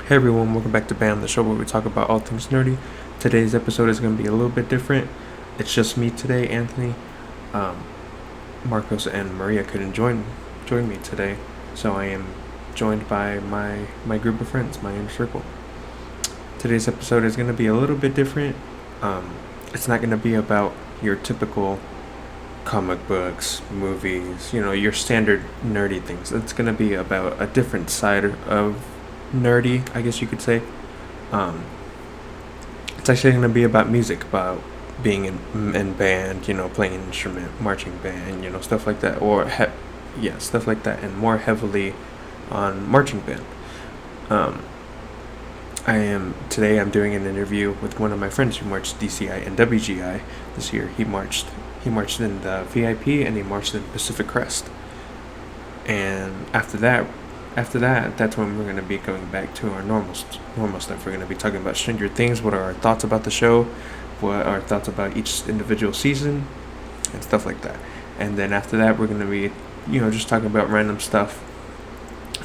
Hey everyone, welcome back to BAMM, the show where we talk about all things nerdy. Today's episode is going to be a little bit different. It's just me today, Anthony. Um, Marcos and Maria couldn't join me today, so I am joined by my group of friends, my inner circle. Today's episode is going to be a little bit different. It's not going to be about your typical comic books, movies, your standard nerdy things. It's going to be about a different side of nerdy, I guess you could say. It's actually going to be about music, about being in band, playing an instrument, marching band, stuff like that, stuff like that, and more heavily on marching band. I'm doing an interview with one of my friends who marched DCI and WGI this year. He marched in the VIP and he marched in Pacific Crest. And after that, that's when we're going to be going back to our normal stuff. We're going to be talking about Stranger Things, what are our thoughts about the show, what are our thoughts about each individual season, and stuff like that. And then after that, we're going to be, just talking about random stuff,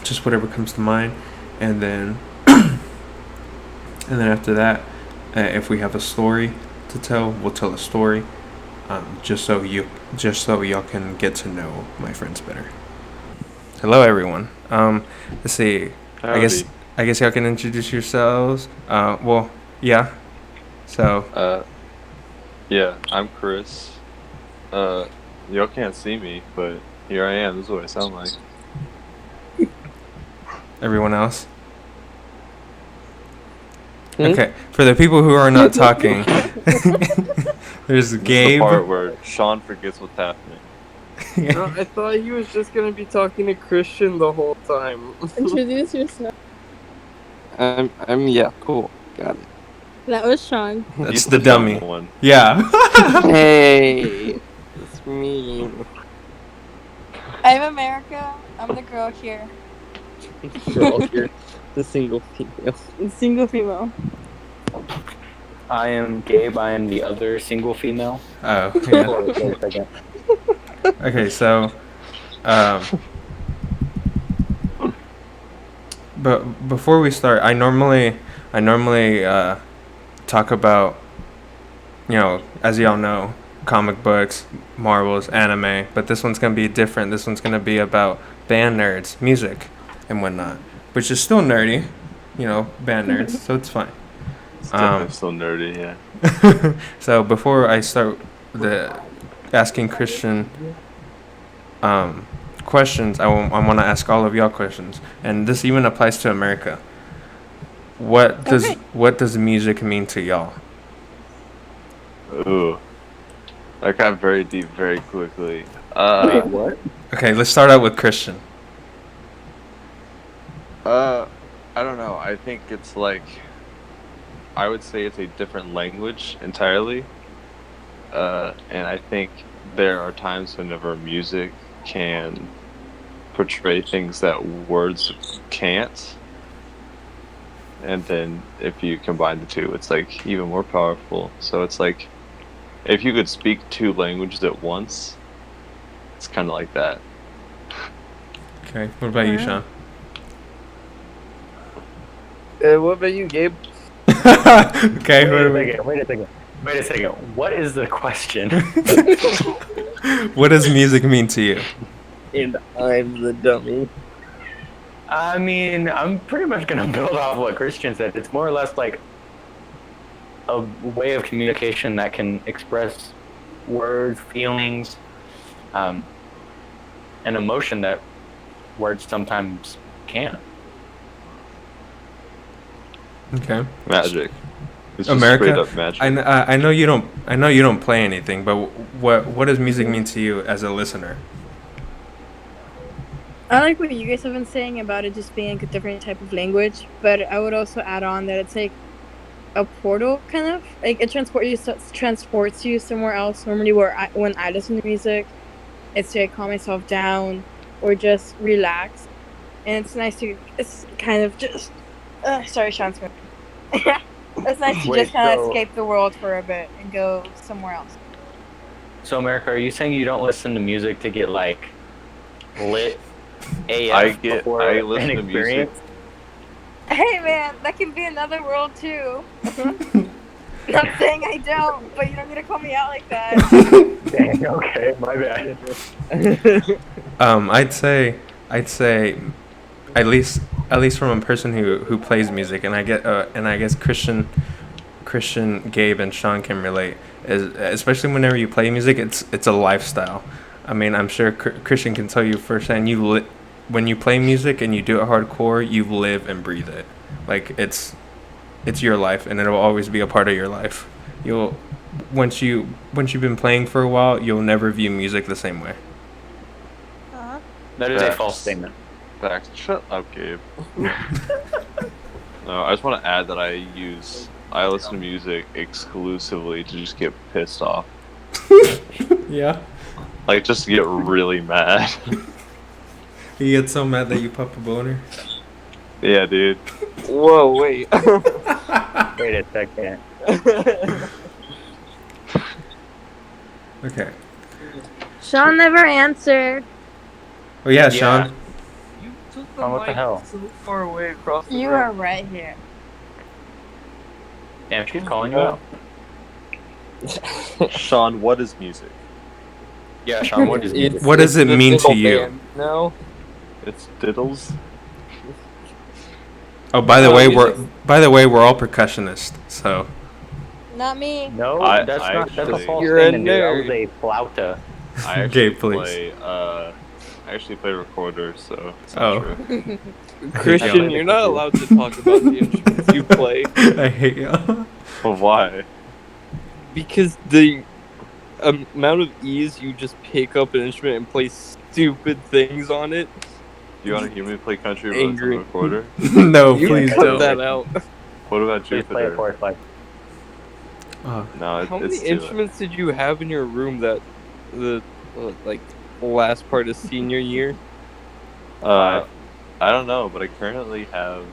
just whatever comes to mind. And then, after that, if we have a story to tell, we'll tell a story, just so y'all can get to know my friends better. Hello, everyone. Let's see. Howdy. I guess y'all can introduce yourselves. Yeah. So. Yeah, I'm Chris. Y'all can't see me, but here I am. This is what I sound like. Everyone else. Okay. For the people who are not talking, there's Gabe. This is the part where Sean forgets what's happening. No, I thought he was just gonna be talking to Christian the whole time. Introduce yourself. Yeah, cool. Got it. That was Sean. That's He's the dummy. one. Yeah. Hey, it's me. I'm America. I'm the girl here. Girl here, the single female. Single female. I am Gabe. I am the other single female. Oh, yeah. Okay, so, but before we start, I normally talk about, as y'all know, comic books, Marvels, anime, but this one's gonna be different. This one's gonna be about band nerds, music, and whatnot, which is still nerdy, band nerds, so it's fine. It's definitely still nerdy, yeah. So before I start asking Christian questions, I want to ask all of y'all questions, and this even applies to America. What does music mean to y'all? Ooh. That got very deep very quickly. Wait, what? Okay, let's start out with Christian. I don't know. I think it's I would say it's a different language entirely. And I think there are times whenever music can portray things that words can't. And then if you combine the two, it's even more powerful. So it's if you could speak two languages at once, it's kind of like that. Okay, what about you, Sean? What about you, Gabe? Okay, Wait a second. What is the question? What does music mean to you? And I'm the dummy. I mean, I'm pretty much gonna build off what Christian said. It's more or less like a way of communication that can express words, feelings, and emotion that words sometimes can't. Okay. Magic. It's just America. straight up magic. I know you don't play anything, but what does music mean to you as a listener? I like what you guys have been saying about it just being a different type of language, but I would also add on that it's like a portal, kind of. Like it transports you somewhere else. Normally, when I listen to music, it's to calm myself down or just relax, and it's kind of just. Sorry, Sean's moving. It's nice to just kind of escape the world for a bit and go somewhere else. So, America, are you saying you don't listen to music to get lit AF I before listen an to music. experience? Hey man, that can be another world too. Not saying I don't, but you don't need to call me out like that. Dang, okay, my bad. I'd say, at least from a person who plays music, and I guess Christian, Gabe, and Sean can relate. Is especially whenever you play music, it's a lifestyle. I mean, I'm sure Christian can tell you firsthand. When you play music and you do it hardcore, you live and breathe it. Like it's your life, and it'll always be a part of your life. You'll once you've been playing for a while, you'll never view music the same way. Uh-huh. That is a Facts. false statement. Facts. Shut up, Gabe. No, I just want to add that I listen to music exclusively to just get pissed off. Yeah. Like, just to get really mad. You get so mad that you pop a boner. Yeah, dude. Whoa, wait. Wait a second. Okay. Sean never answered. Oh yeah, Yeah. Sean. You took the Oh, what the mic hell? so far away across the You room. are right here. Damn, she's calling you out. Sean, what is music? Yeah, Sean, what is music? What does it the mean to single you? band, No. It's diddles. Oh, by the Well, way, music's- we're all percussionists. So Not me. No, I that's that's a actually- false You're a statement, dude. I was nerd. a flauta. I actually Gabe, please. play. I actually play recorder, so it's not Oh. true. Christian, you're not allowed to talk about the instruments you play I hate y'all. But why? because the amount of ease you just pick up an instrument and play stupid things on it. You want to hear me play country roads on Angry. the recorder? No, You please cut don't. that out. What about Please play it Jupiter? for us, like. Oh, No, How it's many too instruments did you have in your room that the like last part of senior year? I don't know, but I currently have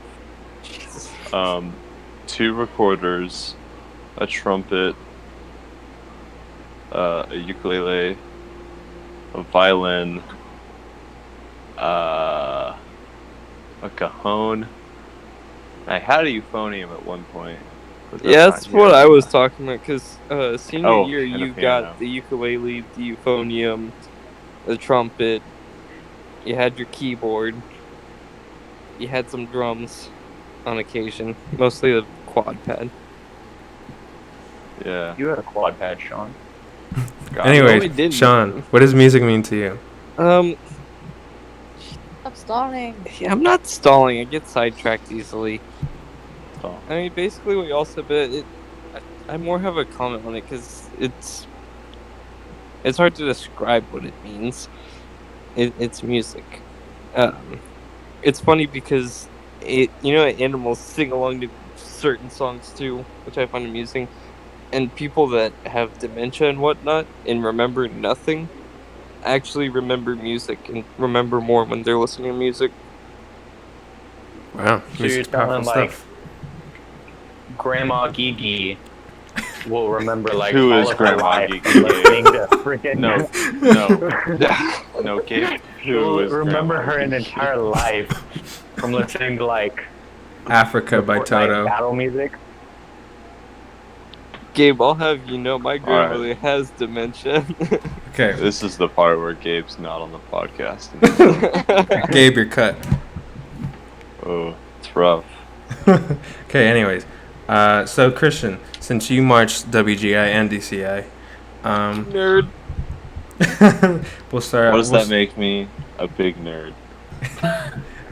2 recorders, a trumpet, a ukulele, a violin, a cajon. I had a euphonium at one point. but Yeah, that's not here what I was anymore. talking about. Cause senior Oh, year and a you piano. got the ukulele, the euphonium, the trumpet. You had your keyboard. You had some drums, on occasion, mostly the quad pad. Yeah. You had a quad pad, Sean. God. No, I anyways, didn't. Sean, what does music mean to you? Stop stalling. Yeah, I'm not stalling. I get sidetracked easily. Oh. I mean, basically what y'all said, but I more have a comment on it because it's hard to describe what it means. It's music. It's funny because animals sing along to certain songs too, which I find amusing. And people that have dementia and whatnot and remember nothing actually remember music and remember more when they're listening to music. Wow, So music's you're telling, powerful like, stuff. Grandma Gigi will remember like Who all is of her Grandma life Gigi? from listening to freaking No, Gabe. Who She'll is remember Grandma her Gigi? entire life from listening to like Africa by Fortnite Toto. battle music. Gabe, I'll have you know my grandmother has dementia. Okay, This is the part where Gabe's not on the podcast. Gabe, you're cut. Oh, it's rough. Okay, anyways, so Christian, since you marched WGI and DCI, Nerd. we'll start. What does we'll that make me? A big nerd.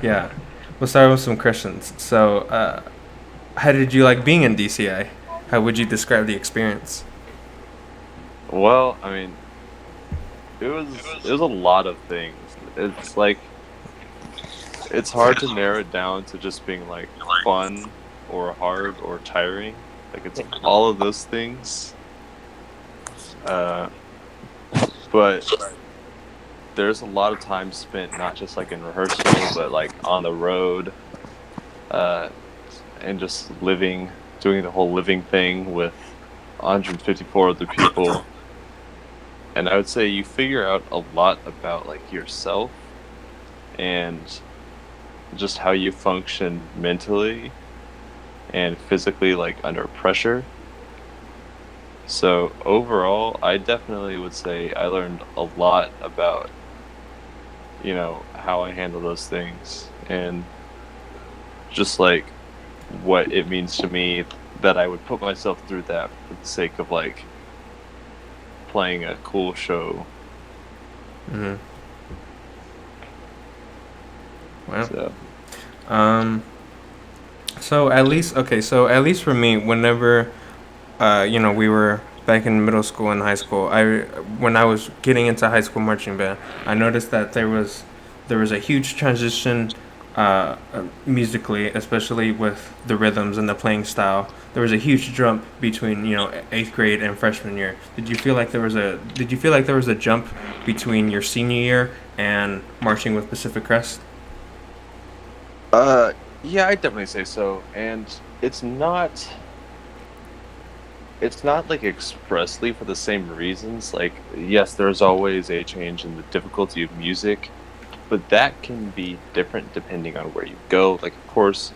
Yeah, we'll start with some questions. So, how did you like being in DCI? How would you describe the experience? Well, I mean, it was a lot of things. It's like it's hard to narrow it down to just being like fun or hard or tiring. Like it's all of those things. But there's a lot of time spent not just like in rehearsal, but like on the road, and just living, doing the whole living thing with 154 other people. And I would say you figure out a lot about like yourself, and just how you function mentally and physically, like under pressure. So overall, I definitely would say I learned a lot about, how I handle those things and just like what it means to me that I would put myself through that for the sake of like playing a cool show. Mm-hmm. Wow. So Um. So at least okay. So at least for me, whenever we were back in middle school and high school. When I was getting into high school marching band, I noticed that there was a huge transition musically, especially with the rhythms and the playing style. There was a huge jump between eighth grade and freshman year. Did you feel like there was a jump between your senior year and marching with Pacific Crest? uh yeah, I definitely say so. And it's not like expressly for the same reasons. Like, yes, there's always a change in the difficulty of music, but that can be different depending on where you go. Like, of course,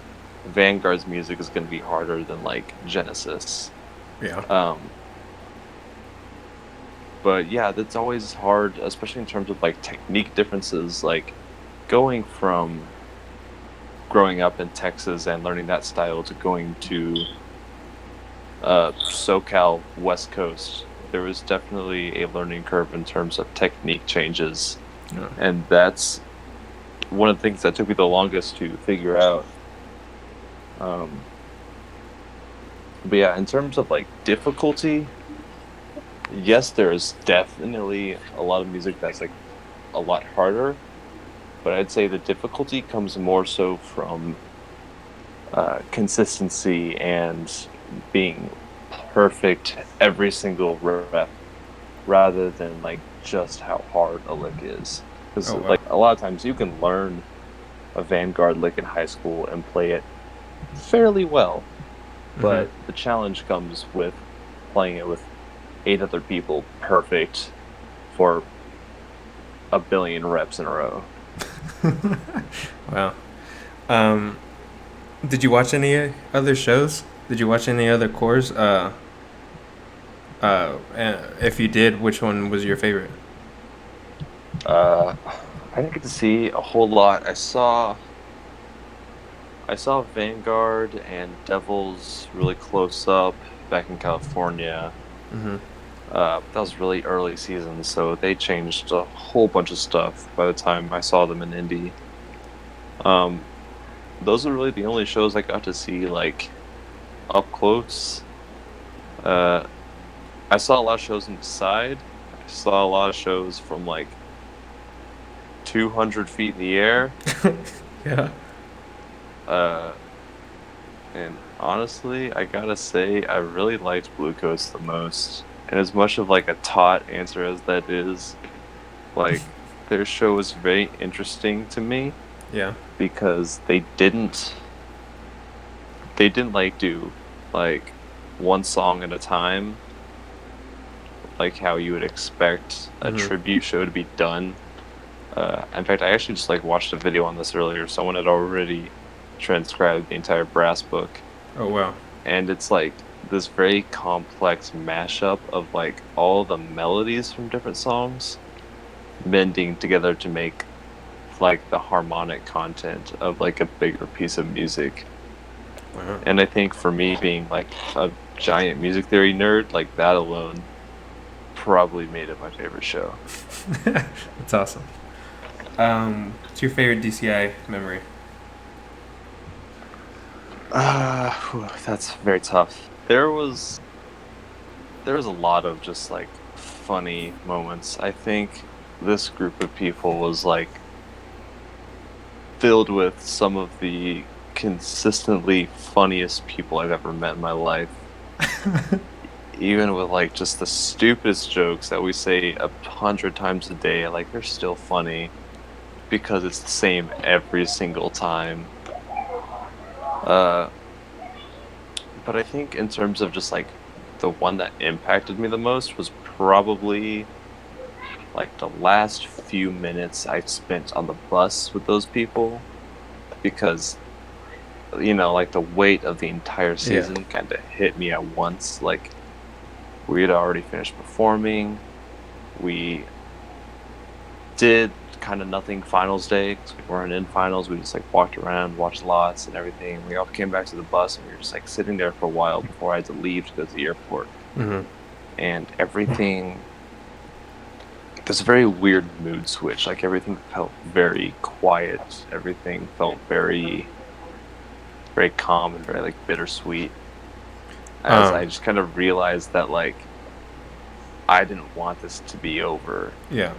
Vanguard's music is going to be harder than like Genesis. Yeah. Um, but yeah, that's always hard, especially in terms of like technique differences. Like going from growing up in Texas and learning that style to going to SoCal West Coast, there was definitely a learning curve in terms of technique changes, Yeah. and that's one of the things that took me the longest to figure out. Um, but yeah, in terms of like difficulty, yes, there is definitely a lot of music that's like a lot harder, but I'd say the difficulty comes more so from consistency and being perfect every single rep rather than like just how hard a lick is. Because Oh wow. like a lot of times you can learn a Vanguard lick in high school and play it fairly well, Mhm. but the challenge comes with playing it with 8 other people perfect for a billion reps in a row. Wow. Um, did you watch any other shows? Did you watch any other cores? If you did, which one was your favorite? Uh, I didn't get to see a whole lot. I saw Vanguard and Devils really close up back in California. Mm-hmm. That was really early season, so they changed a whole bunch of stuff by the time I saw them in Indy. Um, those are really the only shows I got to see like up close. Uh, I saw a lot of shows in the side. I saw a lot of shows from like 200 feet in the air. Yeah. Uh, and honestly, I gotta say, I really liked Blue Coast the most. And as much of like a taut answer as that is, like their show was very interesting to me Yeah. because they didn't like do like one song at a time, like how you would expect a Mm-hmm. tribute show to be done. In fact, I actually just like watched a video on this earlier. Someone had already transcribed the entire brass book, Oh wow. and it's like this very complex mashup of like all the melodies from different songs mending together to make like the harmonic content of like a bigger piece of music. Wow. And I think for me being like a giant music theory nerd, like that alone probably made it my favorite show. That's awesome. What's your favorite DCI memory? That's very tough. There was a lot of just like funny moments. I think this group of people was like filled with some of the consistently funniest people I've ever met in my life. Even with like just the stupidest jokes that we say 100 times a day, like they're still funny because it's the same every single time. Uh, but I think in terms of just like the one that impacted me the most was probably like the last few minutes I spent on the bus with those people. because like the weight of the entire season kind of hit me at once. Like we had already finished performing, we did kind of nothing finals day because we weren't in finals. We just like walked around, watched lots and everything. We all came back to the bus and we were just like sitting there for a while before I had to leave to go to the airport. Mm-hmm. And everything, there's a very weird mood switch. Like everything felt very quiet. Everything felt very, very calm and very like bittersweet. As I just kind of realized that like I didn't want this to be over. Yeah.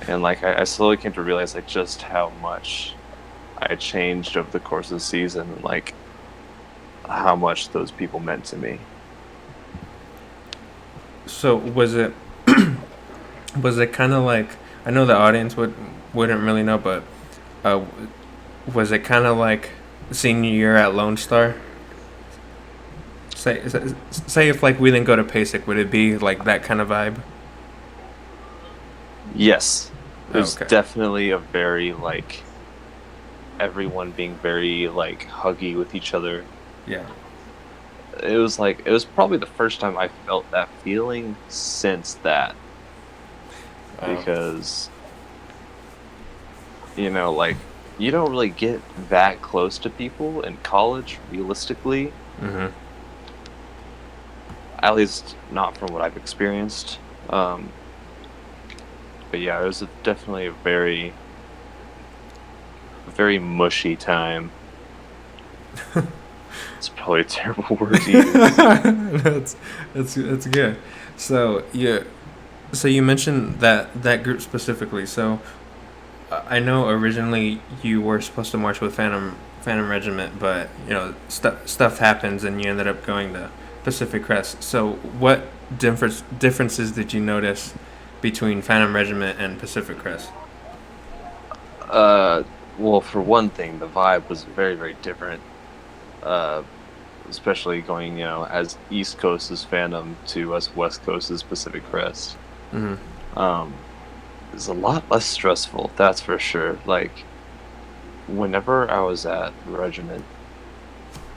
And like I slowly came to realize like just how much I had changed over the course of the season, and like how much those people meant to me. So was it kind of like, I know the audience wouldn't really know, but was it kind of like senior year at Lone Star? Say if like we didn't go to PASIC, would it be like that kind of vibe? Yes, there's Okay. definitely a very like everyone being very like huggy with each other. Yeah. It was probably the first time I felt that feeling since that. Because like you don't really get that close to people in college realistically. Mm-hmm. At least not from what I've experienced. But yeah, it was definitely a very, very mushy time. It's probably a terrible word to use. That's good. So you mentioned that group specifically. So I know originally you were supposed to march with Phantom Regiment, but stuff happens and you ended up going to Pacific Crest. So what differences did you notice between Phantom Regiment and Pacific Crest? Well, for one thing, the vibe was very, very different. Especially going, as East Coast is Phantom to us West Coast is Pacific Crest. Mm-hmm. It's a lot less stressful, that's for sure. Like, whenever I was at Regiment,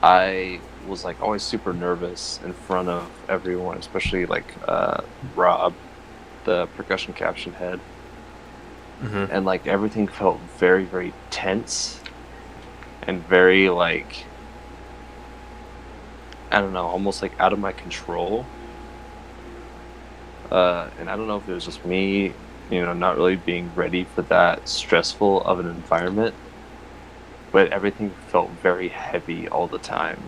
I was like always super nervous in front of everyone, especially like Rob, the percussion caption head. Mm-hmm. And like everything felt very, very tense and very like, I don't know, almost like out of my control. And I don't know if it was just me, not really being ready for that stressful of an environment, but everything felt very heavy all the time.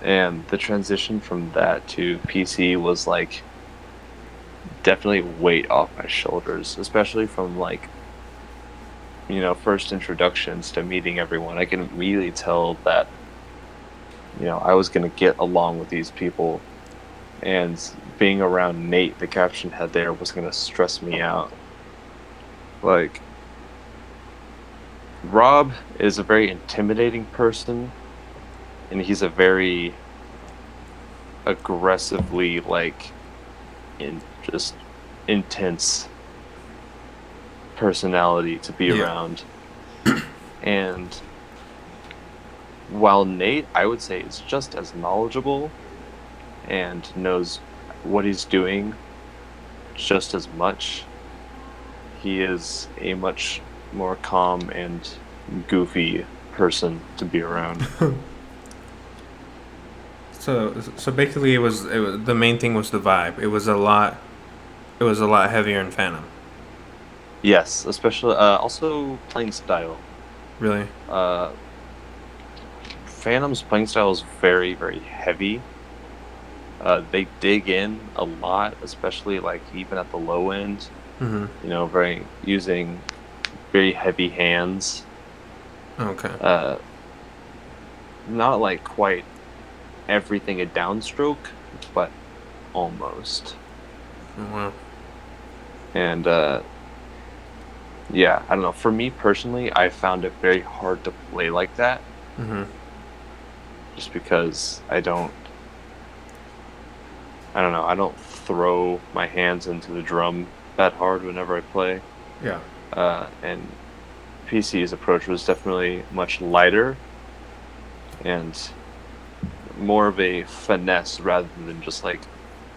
And the transition from that to PC was like definitely weight off my shoulders, especially from like, first introductions to meeting everyone. I can really tell that, I was going to get along with these people, and being around Nate, the caption head there, was going to stress me out. Like, Rob is a very intimidating person, and he's a very aggressively, like, just intense personality to be around. And while Nate, I would say, is just as knowledgeable and knows what he's doing just as much, he is a much more calm and goofy person to be around. So basically, it was the main thing was the vibe. It was a lot heavier in Phantom. Yes, especially also playing style. Really? Phantom's playing style is very, very heavy. They dig in a lot, especially like even at the low end. Mm-hmm. Using very heavy hands. Okay. Not like quite everything a downstroke, but almost. Oh, wow. And yeah, I don't know. For me personally, I found it very hard to play like that. Mm-hmm. Just because I don't know, I don't throw my hands into the drum that hard whenever I play. Yeah. And PC's approach was definitely much lighter and more of a finesse rather than just like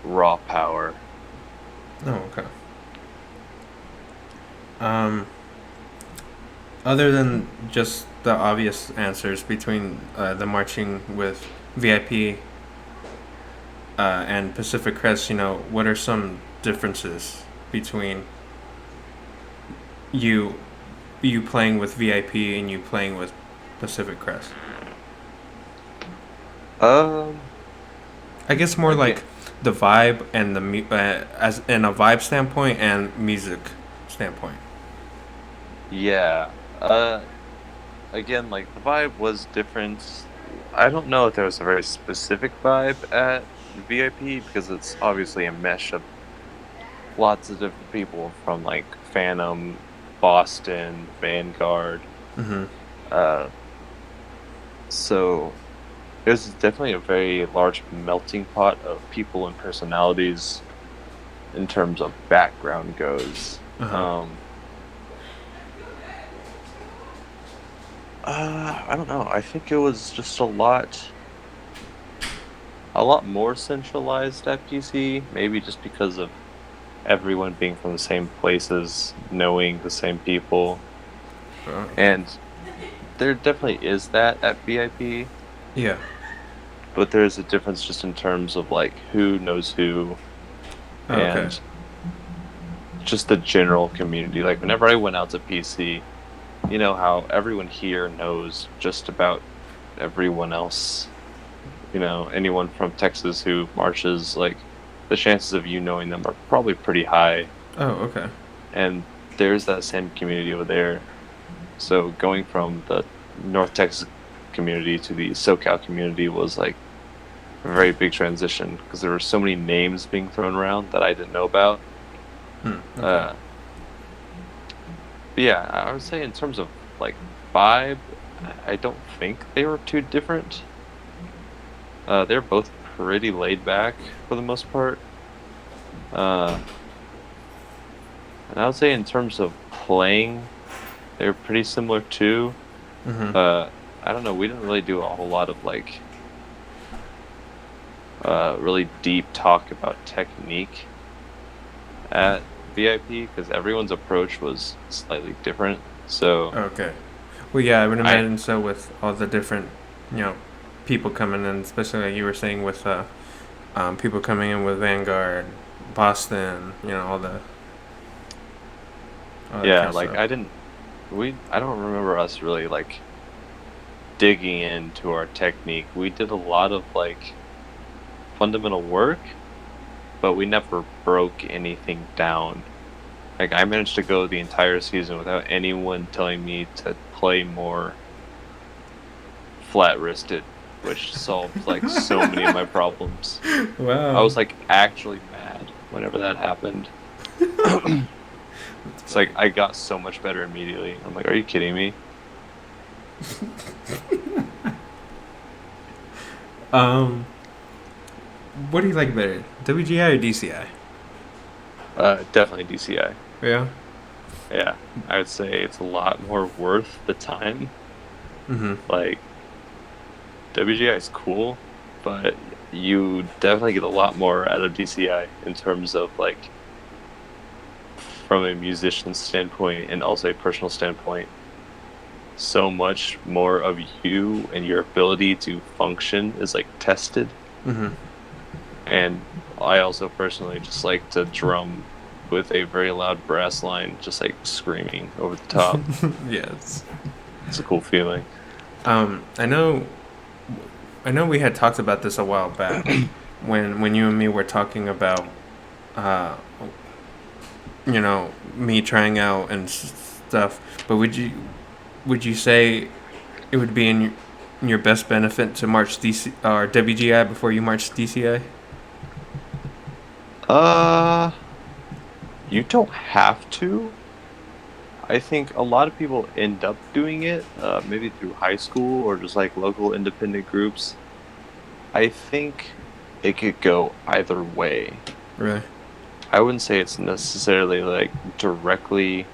raw power. Oh, okay. Other than just the obvious answers between the marching with VIP and Pacific Crest, what are some differences between you you playing with VIP and you playing with Pacific Crest? Um, I guess more again, like the vibe and as in a vibe standpoint and music standpoint. yeah. Again, like the vibe was different. I don't know if there was a very specific vibe at VIP because it's obviously a mesh of lots of different people from like Phantom, Boston, Vanguard. Mm-hmm. Uh, so there's definitely a very large melting pot of people and personalities in terms of background goes. Uh-huh. I don't know. I think it was just a lot more centralized at PC. Maybe just because of everyone being from the same places, knowing the same people, and there definitely is that at VIP. Yeah. But there's a difference just in terms of like who knows who, Oh, okay. and just the general community. Like whenever I went out to PC, you know how everyone here knows just about everyone else. Anyone from Texas who marches, like the chances of you knowing them are probably pretty high. Oh, okay. And there's that same community over there. So going from the North Texas community to the SoCal community was like a very big transition because there were so many names being thrown around that I didn't know about. Okay. But yeah, I would say in terms of like vibe, I don't think they were too different. They're both pretty laid back for the most part. And I would say in terms of playing, they're pretty similar too. Mm-hmm. I don't know, we didn't really do a whole lot of like really deep talk about technique at VIP because everyone's approach was slightly different. So Okay. Well, yeah, I would I imagine so with all the different, people coming in, especially like you were saying with people coming in with Vanguard, Boston, all that kind yeah, of like stuff. I don't remember us really like digging into our technique. We did a lot of like fundamental work, but we never broke anything down. Like I managed to go the entire season without anyone telling me to play more flat wristed, which solved like so many of my problems. I Wow. was like actually mad whenever that happened. It's like I got so much better immediately. I'm like, are you kidding me? Um, what do you like better, WGI or DCI? Definitely DCI. Yeah. Yeah, I would say it's a lot more worth the time. Mm-hmm. Like WGI is cool, but you definitely get a lot more out of DCI in terms of like from a musician standpoint and also a personal standpoint. So much more of you and your ability to function is like tested. Mm-hmm. And I also personally just like to drum with a very loud brass line, just like screaming over the top. Yes. It's a cool feeling. I know we had talked about this a while back when you and me were talking about uh me trying out and stuff. But would you say it would be in your best benefit to march DC or WGI before you march DCI? Uh, you don't have to. I think a lot of people end up doing it, maybe through high school or just like local independent groups. I think it could go either way. Really? I wouldn't say it's necessarily like directly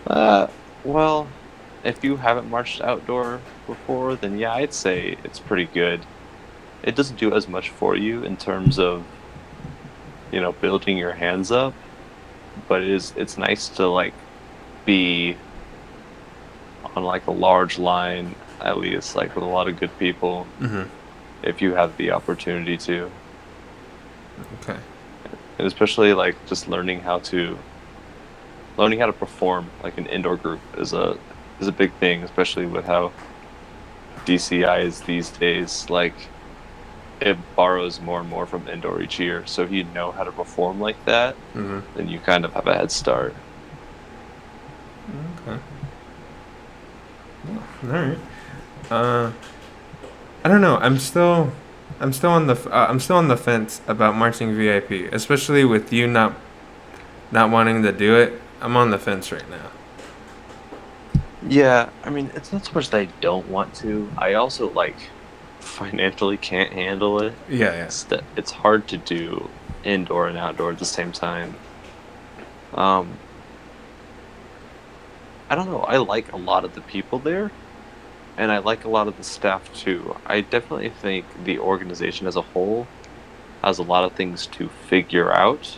Well, if you haven't marched outdoor before, then yeah, I'd say it's pretty good. It doesn't do as much for you in terms of, building your hands up, but it's nice to like be on like a large line at least, like with a lot of good people Mm-hmm. if you have the opportunity to. Okay. And especially like just learning how to perform like an indoor group is a big thing, especially with how DCI is these days. Like it borrows more and more from indoor each year. So if you know how to perform like that, Mm-hmm. then you kind of have a head start. Okay. All right. Uh, I don't know. I'm still on the fence about marching VIP, especially with you not wanting to do it. I'm on the fence right now. Yeah, I mean, it's not so much that I don't want to. I also like financially can't handle it. Yeah, yeah. It's hard to do indoor and outdoor at the same time. Um, I don't know. I like a lot of the people there, and I like a lot of the staff too. I definitely think the organization as a whole has a lot of things to figure out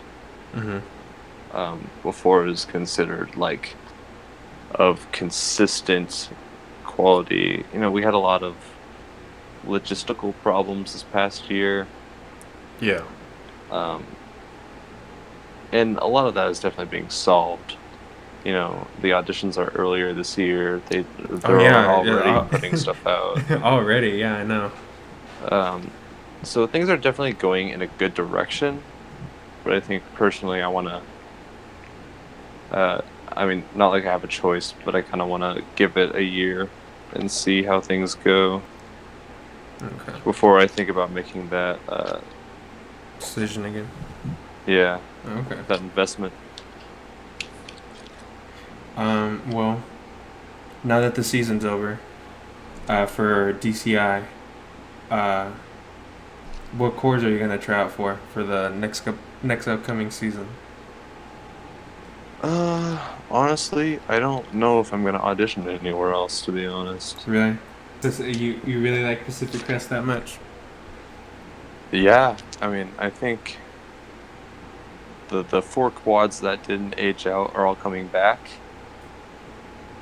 Mm-hmm. before it is considered like of consistent quality. We had a lot of logistical problems this past year, Yeah. um, and a lot of that is definitely being solved. The auditions are earlier this year. Oh They're yeah, already yeah. putting stuff out. Already, yeah, I know. Um, so things are definitely going in a good direction. But I think personally, I want to. I mean, not like I have a choice, but I kind of want to give it a year and see how things go Okay. before I think about making that. Decision again. Yeah, Okay. that investment. Well, now that the season's over, for DCI, uh, what chords are you gonna try out for the next upcoming season? Honestly, I don't know if I'm gonna audition anywhere else. To be honest. Really? You really like Pacific Crest that much? Yeah, I mean, I think the four quads that didn't age out are all coming back.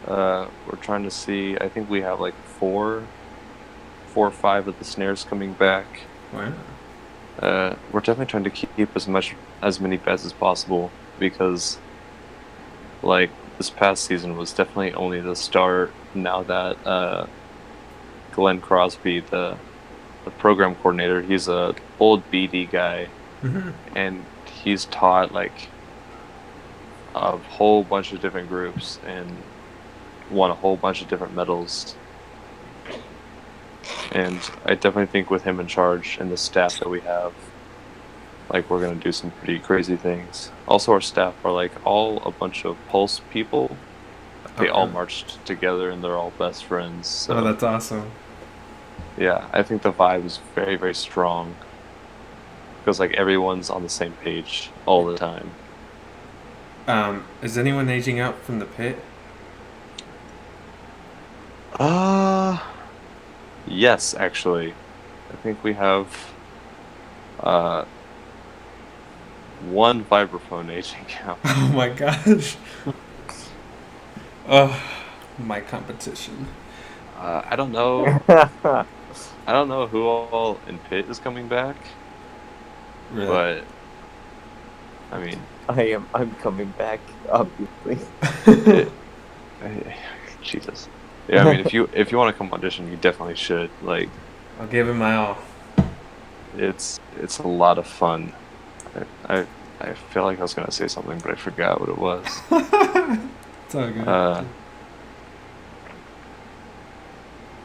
We're trying to see. I think we have like four or five of the snares coming back. Wow. We're definitely trying to keep as many beds as possible because, like, this past season was definitely only the start. Now that Glenn Crosby, the program coordinator, he's a old BD guy, Mm-hmm. and he's taught like a whole bunch of different groups and won a whole bunch of different medals. And I definitely think with him in charge and the staff that we have, like we're gonna do some pretty crazy things. Also, our staff are like all a bunch of Pulse people. They all Okay. marched together and they're all best friends. So Oh, that's awesome. yeah, I think the vibe is very, very strong because like everyone's on the same page all the time. Is anyone aging out from the pit? Uh yes, actually. I think we have uh one vibraphone aging out. Oh my gosh. Oh, my competition. I don't know. I don't know who all in pit is coming back, Really? but I mean, I'm coming back, obviously. it, Jesus. Yeah, I mean, if you want to come audition, you definitely should. Like, I'll give it my all. it's a lot of fun. I feel like I was gonna say something, but I forgot what it was. It's all good.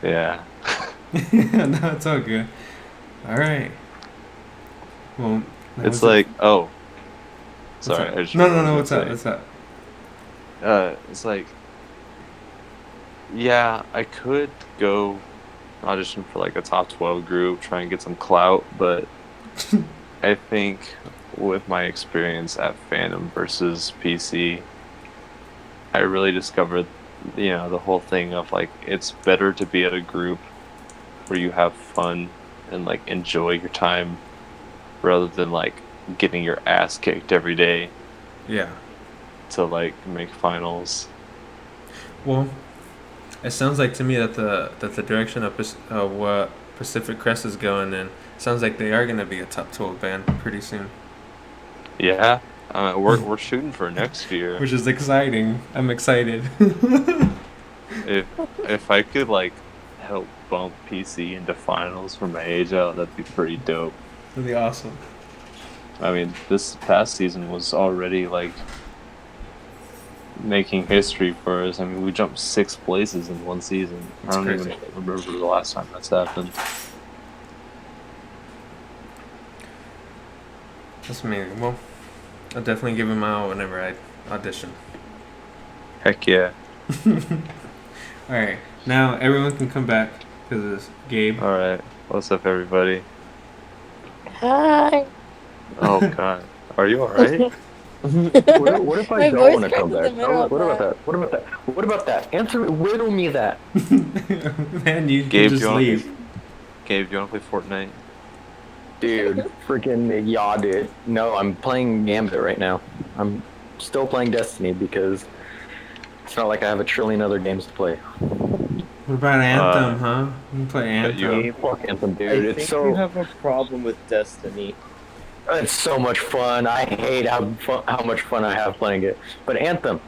Yeah. No, it's all good. All right. Well, that It's was it. like, oh, What's sorry, up? I just No, remembered what I what's was up? gonna What's say. up? It's like, yeah, I could go audition for like a top 12 group, try and get some clout, but I think with my experience at Phantom versus PC, I really discovered, the whole thing of like it's better to be at a group where you have fun and like enjoy your time rather than like getting your ass kicked every day Yeah. to like make finals. Well, it sounds like to me that the direction of what Pacific Crest is going in sounds like they are gonna be a top 12 band pretty soon, Yeah, we're shooting for next year. which is exciting. I'm excited. If I could like help bump PC into finals for my age out, that'd be pretty dope. That'd be awesome. I mean, this past season was already like making history for us. I mean, we jumped 6 places in one season. That's I don't crazy. even remember the last time that's happened. That's amazing. Well, I'll definitely give it my all whenever I audition. Heck yeah. All right, now everyone can come back because it's Gabe. All right. What's up, everybody? Hi. Oh God, are you all right? What if I My don't voice want to come cracks back? in the middle of What about that. that? What about that? What about that? Answer, riddle me that. Man, you Gabe, can just leave. Gabe, do you want to play Fortnite? Dude, freaking yeah, dude. No, I'm playing Gambit right now. I'm still playing Destiny because it's not like I have a trillion other games to play. What about Anthem, huh? You can play but you- Anthem. Hey, fuck Anthem, dude. I It's think so you have a problem with Destiny. it's so much fun. I hate how much fun I have playing it. But Anthem,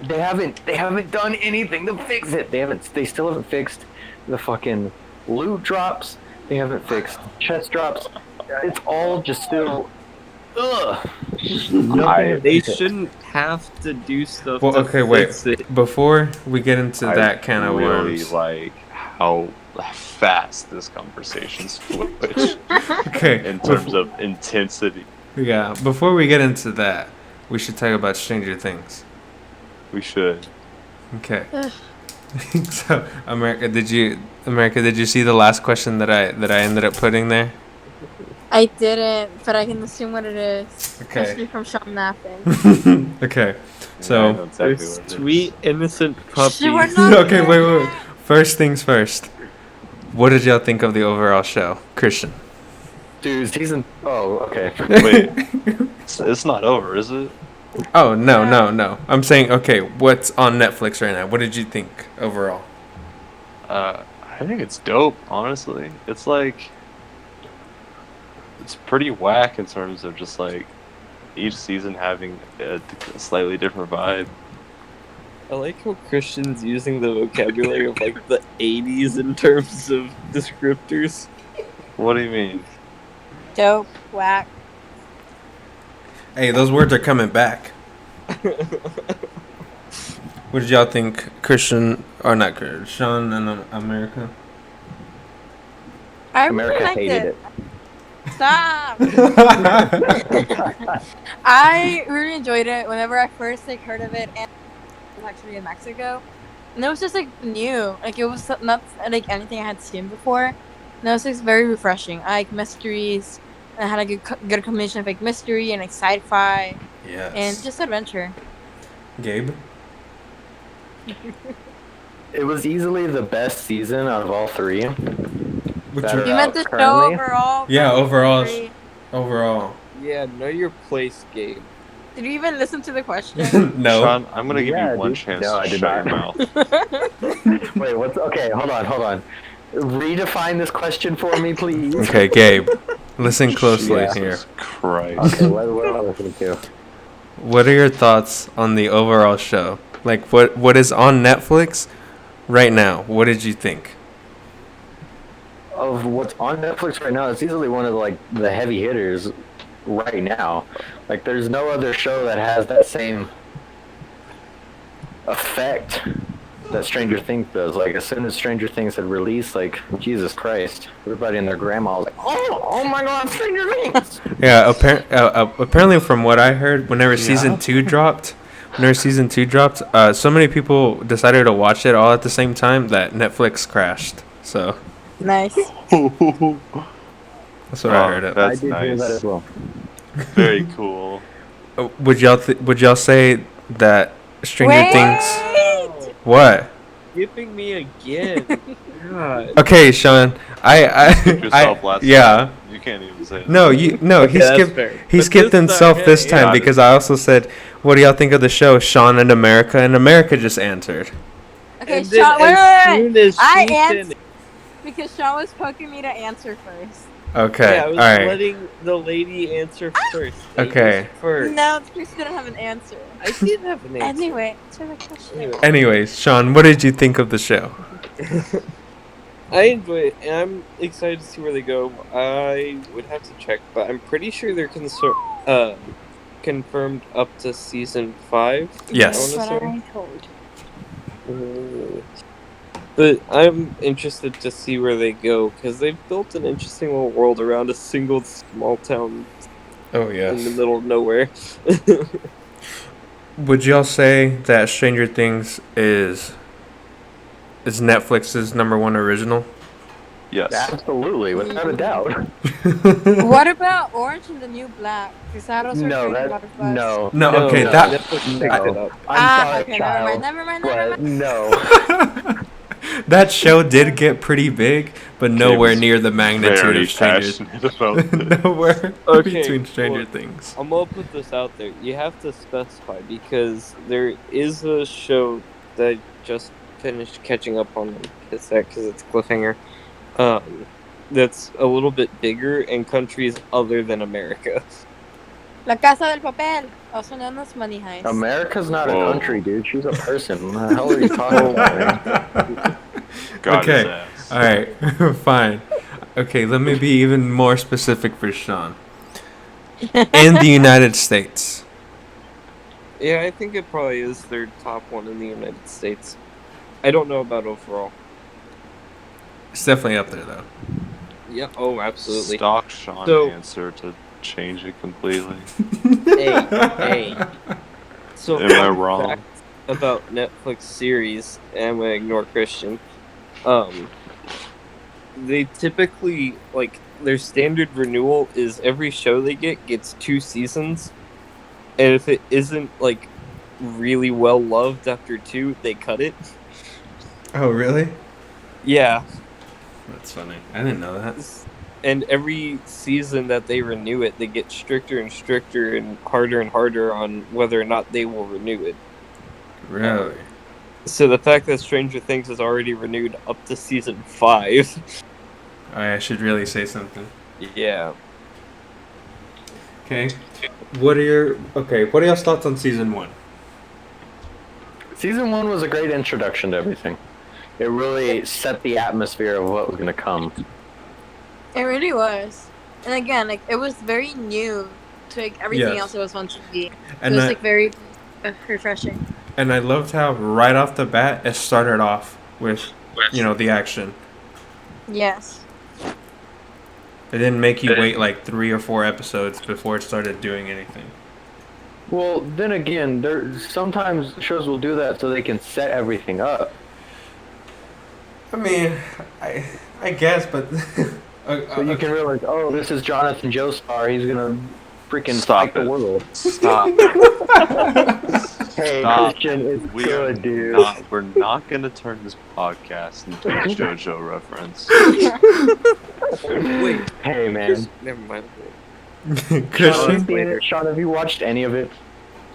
they haven't done anything to fix it. They still haven't fixed the fucking loot drops. They haven't fixed chest drops. It's all just still ugh. They shouldn't have to do stuff Well, to okay, wait. fix it. Before we get into I that kind of really worms. like how fast this conversation switched Okay. in terms of intensity. Yeah. Before we get into that, we should talk about Stranger Things. We should. Okay. So, America, did you see the last question that I ended up putting there? I didn't, but I can assume what it is. Okay. Especially from Sean Nappin. Okay. Yeah, I So, know exactly Those what it is. sweet, innocent puppies. Sure not. okay, wait. First things first. What did y'all think of the overall show, Christian? Dude, season. Oh, okay. Wait, it's not over, is it? Oh, no. I'm saying, okay, what's on Netflix right now? What did you think overall? I think it's dope, honestly. It's like it's pretty whack in terms of just like each season having a slightly different vibe. I like how Christian's using the vocabulary of like the 80s in terms of descriptors. What do you mean? Dope, whack. Hey, those words are coming back. What did y'all think, Christian, or not Christian, Sean and America? I America really liked hated it. it. Stop. I really enjoyed it whenever I first heard of it, and it was actually in Mexico, and it was just new. Like it was not like anything I had seen before. And it was just very refreshing. I like mysteries, and I had a good combination of like mystery and like sci-fi Yes. and just adventure. Gabe? It was easily the best season out of all 3. Which That one? are You meant the show currently? overall? Yeah, overall. Great. Overall. Yeah, know your place, Gabe. Did you even listen to the question? No. Sean, I'm gonna give Yeah, you one dude. chance No, I to did shut your not. mouth. Wait, what's okay? Hold on. Redefine this question for me, please. Okay, Gabe. Listen closely Yeah. here. Jesus Christ. Okay, what am I listening to? What are your thoughts on the overall show? Like, what is on Netflix right now? What did you think? Of what's on Netflix right now, it's easily one of the heavy hitters right now. Like, there's no other show that has that same effect that Stranger Things does. Like, as soon as Stranger Things had released, like, Jesus Christ, everybody and their grandma was like, oh my God, Stranger Things! Yeah, apparently from what I heard, whenever season 2 dropped, so many people decided to watch it all at the same time that Netflix crashed. So Nice. that's what I heard. I That's did hear that nice. as well. Very cool. Would y'all say that Stranger Wait! Things. What? Skipping me again. God. Okay, Sean. Skip yourself last yeah. time. You can't even say that. No, he Okay, that's skipped. fair. He But skipped this himself time, this hey. time Got it. because I also said, "What do y'all think of the show?" Sean and America, and America just answered. Okay, And then Sean. Wait. as soon as I she answered because Sean was poking me to answer first. Okay. Yeah, I was all right. letting the lady answer first. Okay. Ladies first. No, Chris didn't have an answer. I did have an answer. Anyway, to the question. Anyway. Anyways, Sean, what did you think of the show? I enjoy it, and I'm excited to see where they go. I would have to check, but I'm pretty sure they're confirmed up to season 5. Yes. That's I what wanna I told. But I'm interested to see where they go because they've built an interesting little world around a single small town Oh in the middle of nowhere. Would y'all say that Stranger Things is Netflix's #1 original? Yes. Absolutely, without a doubt. What about Orange and the New Black? Because that also No, created a lot of buzz. no. No, okay, no, that Netflix no. picked it up. I'm sorry, okay, child. never mind. But no. that show did get pretty big, but nowhere Gabe's near the magnitude very of Stranger. passionate about this. Nowhere Okay, between Stranger well, Things. I'm gonna put this out there. You have to specify because there is a show that I just finished catching up on because it's cliffhanger. That's a little bit bigger in countries other than America. La Casa del Papel, also known as Money Heist. America's not Whoa. a country, dude. She's a person. What the hell are you talking about, man? Got his Okay. ass. All right, fine. Okay, let me be even more specific for Sean. In the United States. Yeah, I think it probably is their top one in the United States. I don't know about overall. It's definitely up there, though. Yeah. Oh, absolutely. Stock Sean So- answer to change it completely. Hey. So, Am I fun wrong? fact about Netflix series, and I'm gonna ignore Christian. They typically their standard renewal is every show they get gets 2 seasons, and if it isn't really well loved after 2, they cut it. Oh, really? Yeah. That's funny. I didn't know that. And every season that they renew it, they get stricter and stricter and harder on whether or not they will renew it. Really? So the fact that Stranger Things is already renewed up to season 5. I should really say something. Yeah. Okay. What are y'all's thoughts on season 1? Season 1 was a great introduction to everything. It really set the atmosphere of what was going to come. It really was. And again, it was very new to everything Yes. else that was on TV. And it was I, very refreshing. and I loved how right off the bat it started off with the action. Yes. It didn't make you wait 3 or 4 episodes before it started doing anything. Well, then again, sometimes shows will do that so they can set everything up. I mean, I guess, but So you can realize, oh, this is Jonathan Joestar. He's gonna freaking Stop fight it. the world. Stop. Hey, Stop. Christian, it's We good, are dude. we're not gonna turn this podcast into a JoJo reference. Wait. Hey, man. Never mind. Christian. Sean, have you watched any of it?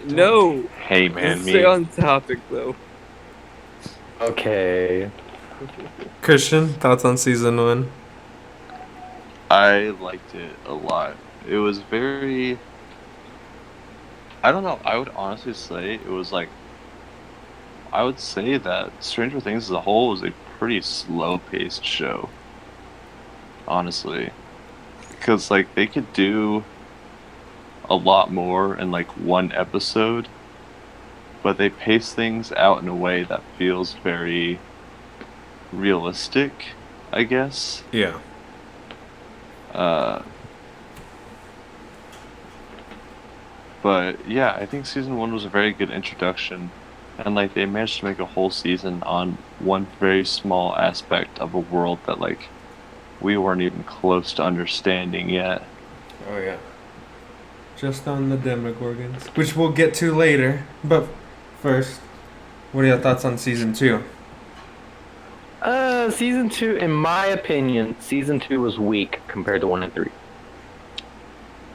No. Hey man, Let's me. stay on topic though. Okay. Christian, thoughts on season 1? I liked it a lot. It was very. I don't know. I would honestly say it was I would say that Stranger Things as a whole was a pretty slow-paced show. Honestly, because they could do a lot more in one episode, but they pace things out in a way that feels very realistic, I guess. Yeah. But yeah, I think season 1 was a very good introduction, and they managed to make a whole season on one very small aspect of a world that we weren't even close to understanding yet. Oh yeah. Just on the Demogorgons, which we'll get to later. But first. What are your thoughts on season 2? Season 2, in my opinion, season 2 was weak compared to 1 and 3.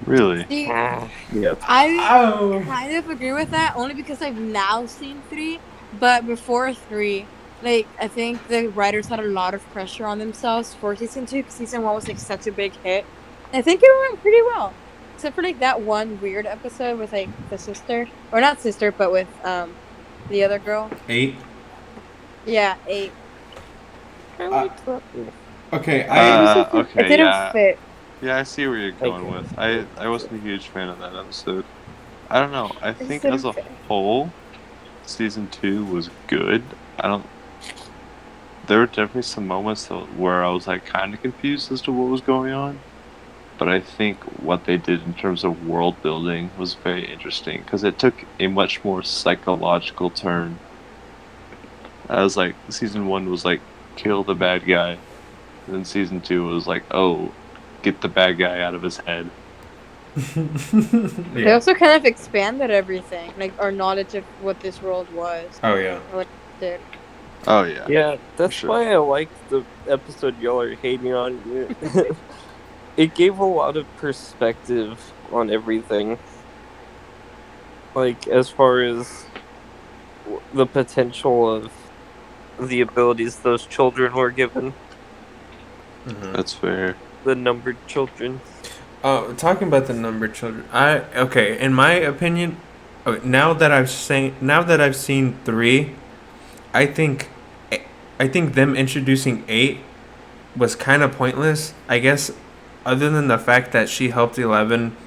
Really? See, Yep. I Oh. kind of agree with that only because I've now seen 3, but before 3, like I think the writers had a lot of pressure on themselves for season 2 because season 1 was like such a big hit. I think it went pretty well, except for like that one weird episode with like the sister, or not sister, but with the other girl. 8. Yeah, 8. I liked that one. Okay, It Okay, didn't yeah. fit. Yeah, I see where you're I going get with. it. I wasn't a huge fan of that episode. I don't know. I It just think as didn't a fit. whole, season 2 was good. I don't. There were definitely some moments where I was like kind of confused as to what was going on. But I think what they did in terms of world building was very interesting because it took a much more psychological turn. I was like, season 1 was like, kill the bad guy. And then season 2 was like, oh, get the bad guy out of his head. They also kind of expanded everything, like our knowledge of what this world was. Oh yeah. Like did. Oh, yeah. Yeah, that's sure. why I liked the episode y'all are hating on. It gave a lot of perspective on everything. Like, as far as the potential of the abilities those children were given, That's fair. the numbered children. Talking about the number children, okay. In my opinion, now that I've seen 3, I think, I think them introducing 8 was kind of pointless. I guess, other than the fact that she helped 11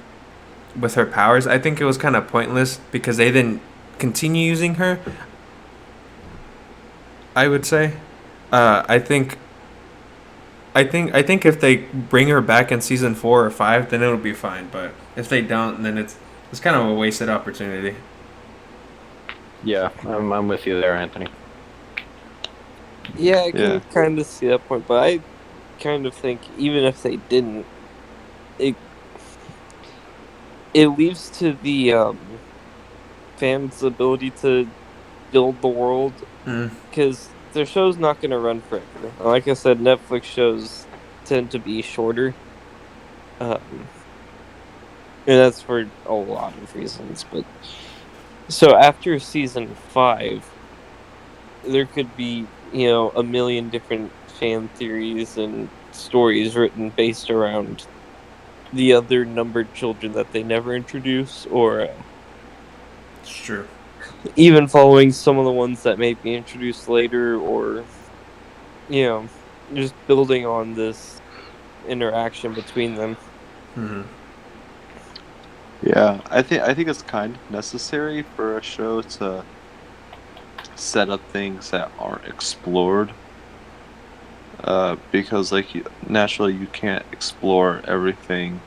with her powers, I think it was kind of pointless because they didn't continue using her. I would say, I think. I think if they bring her back in season 4 or 5, then it'll be fine. But if they don't, then it's kind of a wasted opportunity. Yeah, I'm with you there, Anthony. Yeah, I can Yeah. kind of see that point, but I kind of think even if they didn't, it leaves to the fans' ability to build the world because their show's not going to run forever. Like I said, Netflix shows tend to be shorter, and that's for a lot of reasons. But so after season 5, there could be a million different fan theories and stories written based around the other numbered children that they never introduce, or It's true. even following some of the ones that may be introduced later, or just building on this interaction between them. Yeah, I think it's kind of necessary for a show to set up things that aren't explored. Because naturally you can't explore everything,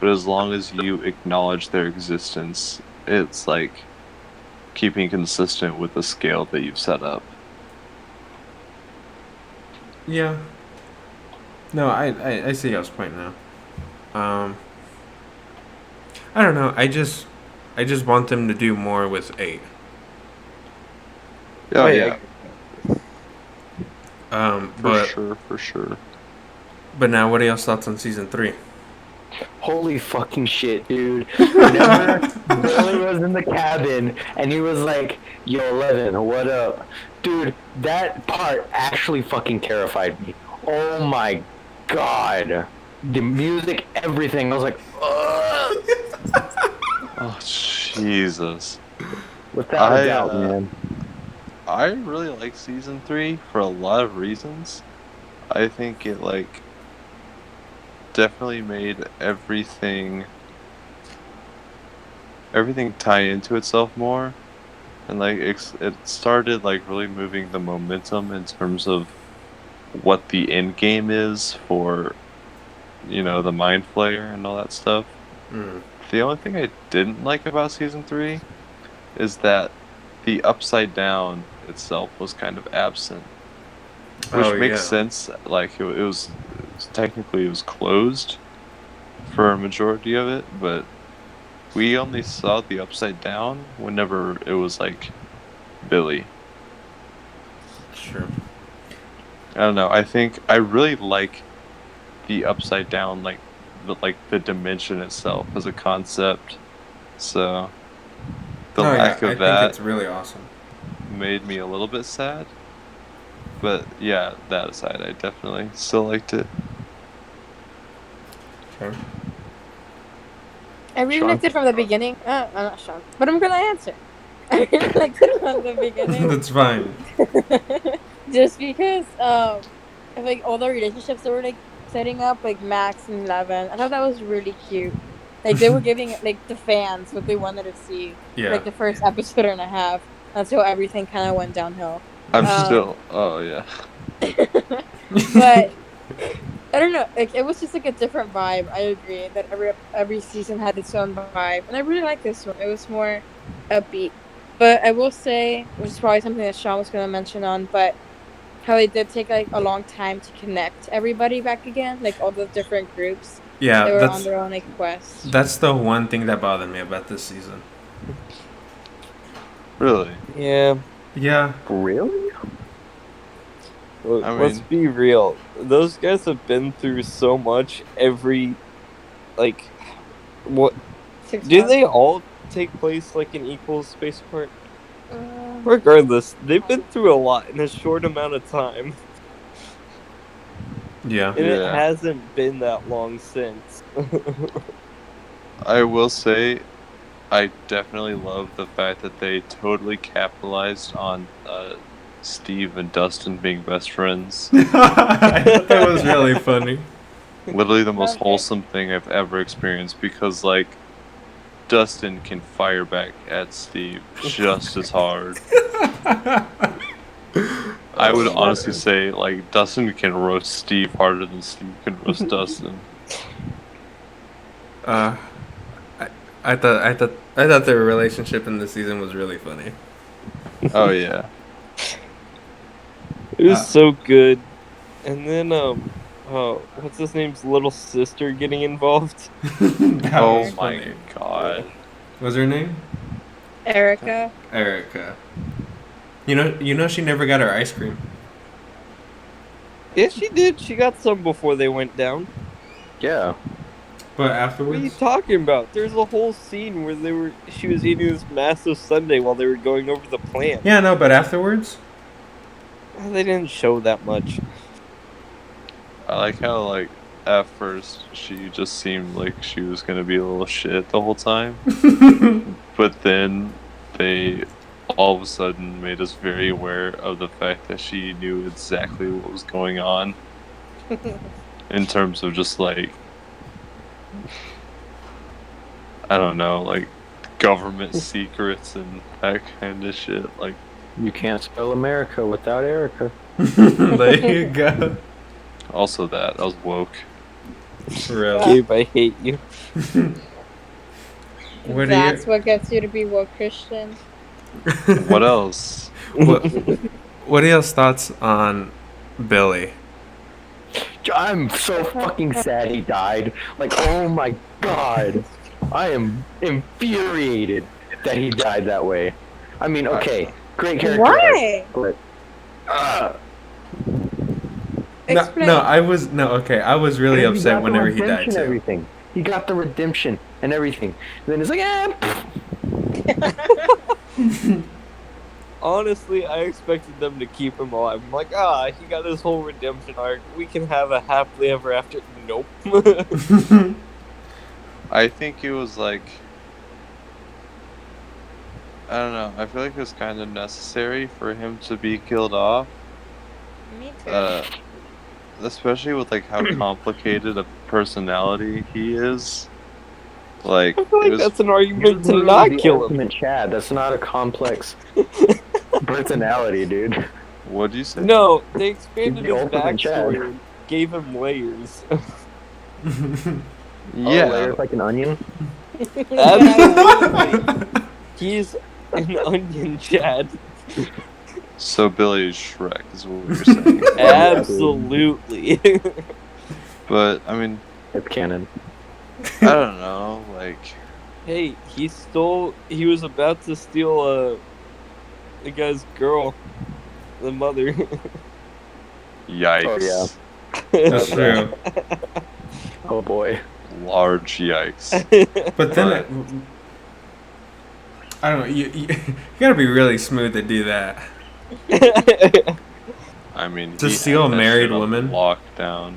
but as long as you acknowledge their existence, it's like keeping consistent with the scale that you've set up. Yeah. No, I see y'all's point now. I don't know. I just want them to do more with 8. Oh yeah. But For sure. but now, what are y'all's thoughts on season 3? Holy fucking shit, dude. Whenever Billy was in the cabin and he was like, yo, 11, what up? Dude, that part actually fucking terrified me. Oh my god. The music, everything. I was like, ugh. Oh Jesus! Without a doubt, man. I really like season 3 for a lot of reasons. I think it definitely made everything tie into itself more, and it started really moving the momentum in terms of what the end game is for the Mind Flayer and all that stuff. The only thing I didn't like about season 3 is that the Upside Down itself was kind of absent, which makes sense. Like it was technically it was closed for a majority of it, but we only saw the Upside Down whenever it was Billy. Sure. I don't know. I think I really like the upside down, like the dimension itself as a concept. So the No, yeah, lack I of think that it's really awesome. made me a little bit sad. But yeah, that aside, I definitely still liked it. Okay. I really Sean? liked it from the beginning. I'm not Sean, but I'm gonna answer. I really liked it from the beginning. That's fine. Just because of like all the relationships that were like setting up, like Max and Eleven. I thought that was really cute. Like they were giving like the fans what they wanted to see for Yeah. like the first episode and a half until everything kind of went downhill. I'm Um, still. Oh yeah. but I don't know. Like it was just like a different vibe. I agree that every season had its own vibe, and I really like this one. It was more upbeat. But I will say, which is probably something that Sean was going to mention on, but how they did take like a long time to connect everybody back again, like all the different groups. Yeah, They were on that's their own like quest. that's the one thing that bothered me about this season. Really? Yeah. Yeah. Really? Look, I let's mean- be real. Those guys have been through so much. What 6 do months. they all take place like in equal space apart? Uh, Regardless, they've been through a lot in a short amount of time, Yeah. and it Yeah. hasn't been that long since. I will say, I definitely love the fact that they totally capitalized on Steve and Dustin being best friends. I thought that was really funny. Literally the most Okay. wholesome thing I've ever experienced because, like, Dustin can fire back at Steve just as hard. I would honestly say, like, Dustin can roast Steve harder than Steve can roast Dustin. I, I thought their relationship in this season was really funny. Oh, yeah. It was so good. And then what's his name's little sister getting involved? That Oh was my funny. god. What's her name? Erica. Erica. You know she never got her ice cream. Yeah, she did. She got some before they went down. Yeah. But What are you afterwards, talking about? There's a whole scene where she was eating this massive sundae while they were going over the plan. yeah, no, but afterwards, They didn't show that much. I like how, like, at first she just seemed like she was gonna be a little shit the whole time. But then they all of a sudden made us very aware of the fact that she knew exactly what was going on in terms of just, like, I don't know, like, government secrets and that kind of shit. Like, You can't spell America without Erica. there you go. also that I was woke. Really. Gabe, I hate you. What That's are what gets you to be woke Christian. What else? What are y'all's thoughts on Billy? I'm so fucking sad he died. Like, oh my god. I am infuriated that he died that way. I mean, okay, great character. Why? But, Explain. I was really he upset got the whenever he redemption, died too. Everything. He got the redemption and everything. And then it's like, Honestly, I expected them to keep him alive. I'm like, he got his whole redemption arc. We can have a happily ever after. Nope. I think it was like, I don't know. I feel like it was kind of necessary for him to be killed off. Me too. Especially with, like, how complicated a personality he is. Like, I feel it like was, that's an argument to literally not the kill him. ultimate Chad. That's not a complex personality, dude. what'd you say? No, they expanded He's the his ultimate Chad. backstory and gave him layers. Yeah. Oh, layers like an onion. Absolutely. He's an onion, Chad. So Billy is Shrek, is what you're saying. Absolutely. But, I mean, It's canon. I don't know. Like, Hey, he was about to steal the guy's girl, the mother. Yikes! That's true. Oh boy. Large yikes. But then I don't know. You gotta be really smooth to do that. I mean, To he steal had a that married shit on woman? lockdown.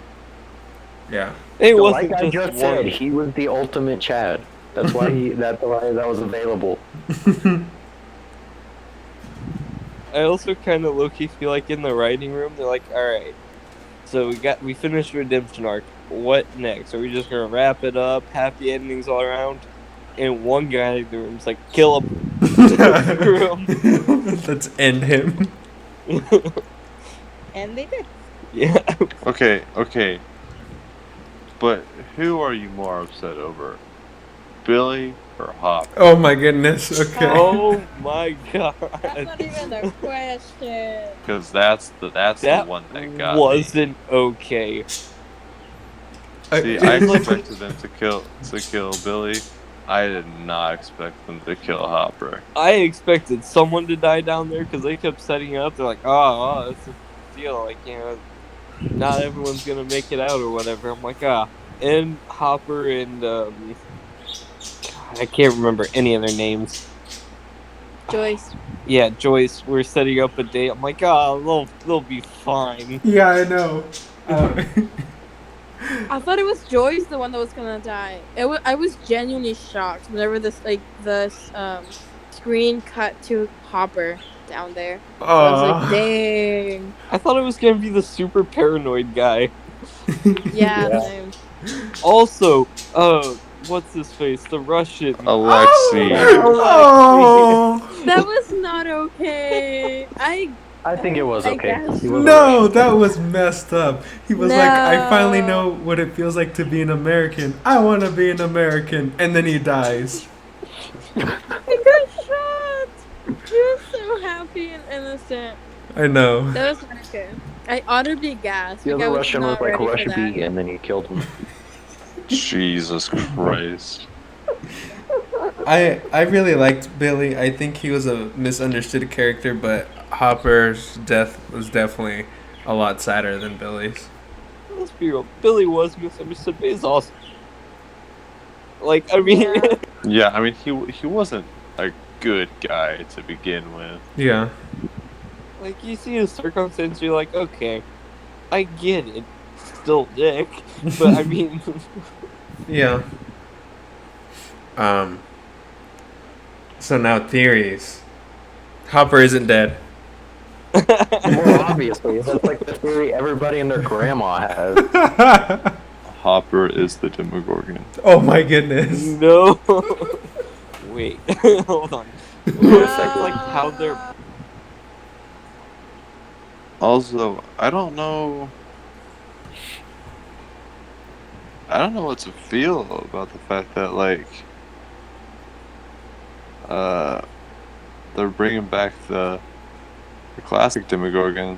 Yeah. It So wasn't like I just just one. said, he was the ultimate Chad. That's why that's why that was available. I also kind of low-key feel like in the writing room, they're like, all right, so we finished redemption arc. What next? Are we just gonna wrap it up? Happy endings all around? And one guy in the room's like, kill him. Screw him. Let's end him. And they did. Yeah. Okay. But who are you more upset over? Billy or Hopper? Oh my goodness. Okay. Oh my god. That's not even a question. Because that's the That one that got me. wasn't okay. See, I expected them to kill Billy. I did not expect them to kill Hopper. I expected someone to die down there because they kept setting it up. They're like, oh, it's a deal. Like, not everyone's gonna make it out or whatever. I'm like, and Hopper and I can't remember any of their names. Joyce. Yeah, Joyce. We're setting up a date. I'm like, they'll be fine. Yeah, I know. I thought it was Joyce, the one that was gonna die. I was genuinely shocked whenever this screen cut to Hopper down there. I was like, dang. I thought it was gonna be the super paranoid guy. Yeah. Yeah. Also, what's his face? The Russian. Alexei. Oh. That was not okay. I think it was I okay. guess. He was a No, Russian. that was messed up. He was like, I finally No. know what it feels like to be an American. I want to be an American. And then he dies. He got shot. He was so happy and innocent. I know. That was not good. I audibly gasped. The Like, I other was Russian not was like ready for Rush that. B, and then he killed him. Jesus Christ. I really liked Billy. I think he was a misunderstood character, but Hopper's death was definitely a lot sadder than Billy's. Let's be real. Billy was misunderstood, but he's awesome. Like, I mean, Yeah. Yeah, I mean, he wasn't a good guy to begin with. Yeah. like you see his circumstance, you're like, okay, I get it. Still dick, but I mean, Yeah. So now theories. Hopper isn't dead. More obviously, that's like the theory everybody and their grandma has. Hopper is the Demogorgon. Oh my goodness. no. Wait, hold on. What affects like how they're? Also, I don't know what to feel about the fact that they're bringing back the classic Demogorgon.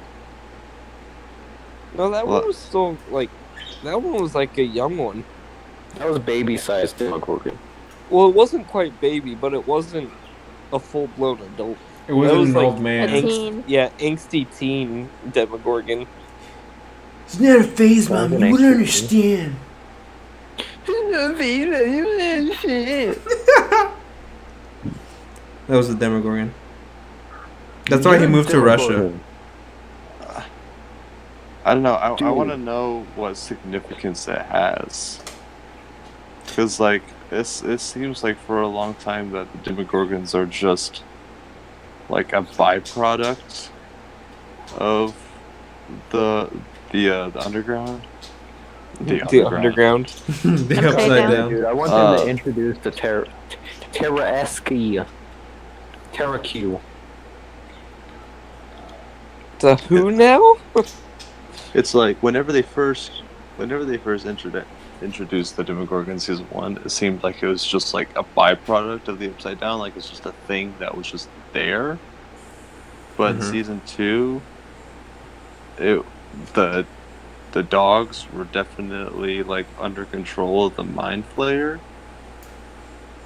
No, that Well- one was still like, that one was like a young one. That was baby-sized Demogorgon. Well, it wasn't quite baby, but it wasn't a full-blown adult. It wasn't was an like old man. a teen. Yeah, angsty teen Demogorgon. It's not a phase, Mom. You wouldn't understand. That was the Demogorgon. That's why he moved to Russia. I don't know. I Dude. want to know what significance it has. Because, it seems like for a long time that the Demogorgons are just, like, a byproduct of the underground. The underground. The Upside upside down. down. Dude, I want them to introduce the Terra-esque. Terra-Q. The who now? It's like whenever they first introduced the Demogorgon in season 1, it seemed like it was just like a byproduct of the Upside Down, like it's just a thing that was just there. But in season 2, the dogs were definitely like under control of the Mind Flayer.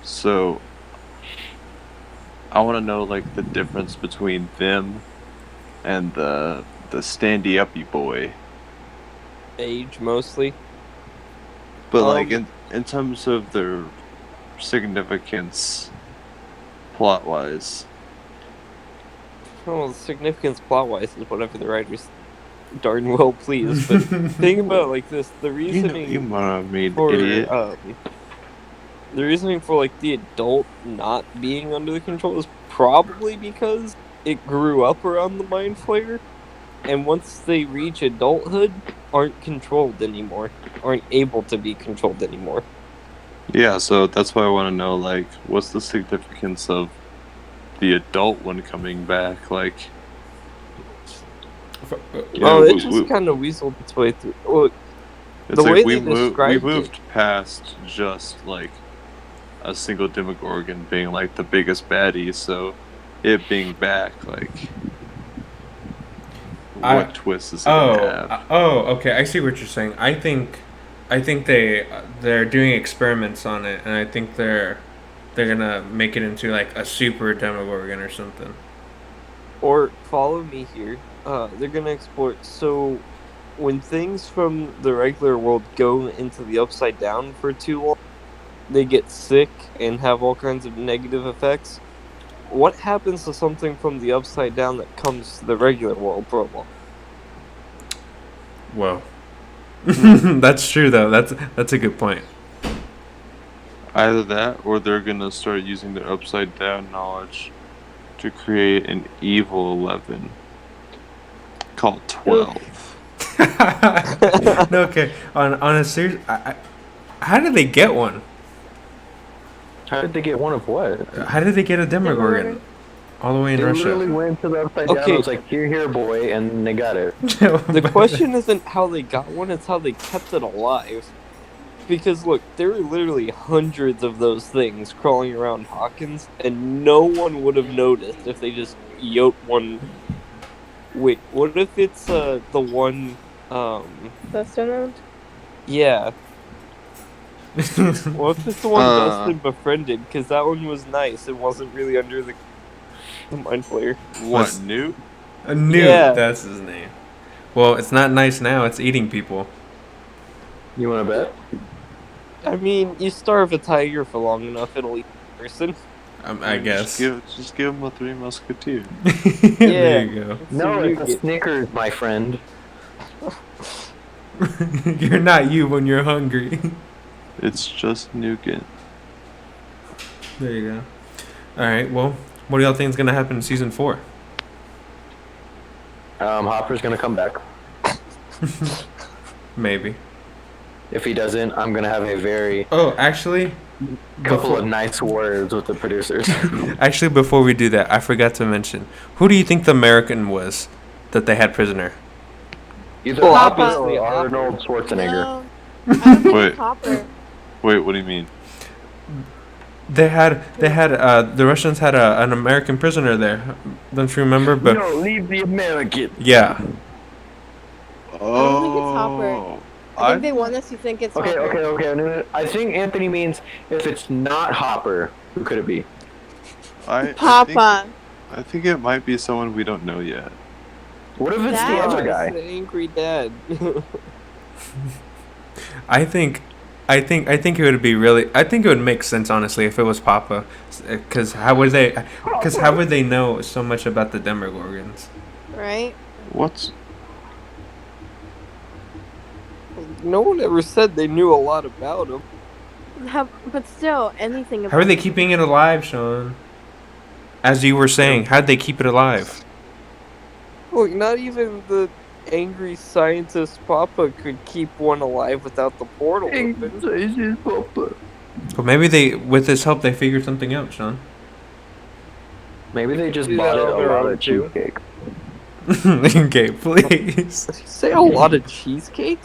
So I want to know like the difference between them and the standy uppy boy. Age mostly. But like in terms of their significance plot wise. Well, the significance plot-wise is whatever the writers darn well please. But think about it like this: the reasoning You mono-made for idiot. the reasoning for like the adult not being under the control is probably because it grew up around the mind flayer, and once they reach adulthood, aren't controlled anymore, aren't able to be controlled anymore. Yeah, so that's why I want to know, like, what's the significance of the adult one coming back? Like, It just kind of weaseled its way through. Look, it's the like way we they described moved past just like a single Demogorgon being like the biggest baddie, so it being back, like, what twist is it gonna have? Okay. I see what you're saying. I think they're doing experiments on it, and I think they're gonna make it into like a super Demogorgon or something. Or follow me here. They're gonna explore. So, when things from the regular world go into the upside down for too long, they get sick and have all kinds of negative effects. What happens to something from the upside down that comes to the regular world for a while? Whoa. That's true though. That's a good point. Either that, or they're gonna start using their upside down knowledge to create an evil 11 called 12. No, okay. On a serious, how did they get one? How did they get one of what? How did they get a Demogorgon? All the way in They Russia. literally went to the upside down. Okay. I was like, here, boy, and they got it. The question isn't how they got one, it's how they kept it alive. Because look, there were literally hundreds of those things crawling around Hawkins, and no one would have noticed if they just yote one. Wait, what if it's the one Dustin owned? Yeah. What if it's the one Dustin befriended? Because that one was nice. It wasn't really under the mind flayer. What, Newt? Newt, Yeah. that's his name. Well, it's not nice now. It's eating people. You want to bet? I mean, you starve a tiger for long enough, it'll eat a person. I guess. Just give him a Three Musketeers. There you go. No, it's a Snickers, my friend. You're not you when you're hungry. It's just nougat. There you go. All right. Well, what do y'all think is gonna happen in season 4? Hopper's gonna come back. Maybe. If he doesn't, I'm gonna have a very Actually, couple of nice words with the producers. actually, before we do that, I forgot to mention, who do you think the American was that they had prisoner? Either Well, Hopper obviously or Hopper. Arnold Schwarzenegger. No, I don't think Wait. it's Hopper. Wait, what do you mean? They had the Russians had an American prisoner there. Don't you remember? But No, leave the American. yeah. I don't think it's Hopper. I think they want us to think it's Okay. Hopper. No. I think Anthony means if it's not Hopper, who could it be? Papa. I think it might be someone we don't know yet. What if it's the Dad? other It's guy? the angry dad. I think it would be really. I think it would make sense honestly if it was Papa, because how would they know so much about the Demogorgons? Right? What's No one ever said they knew a lot about him. But still, anything about How are they keeping it alive, Sean? As you were saying, how'd they keep it alive? Look, not even the angry scientist Papa could keep one alive without the portal open. Well, maybe with his help, they figured something out, Sean. Maybe they just Do bought that it on a their lot own, of too. cheesecake. Okay, please. Did you say a lot of cheesecake?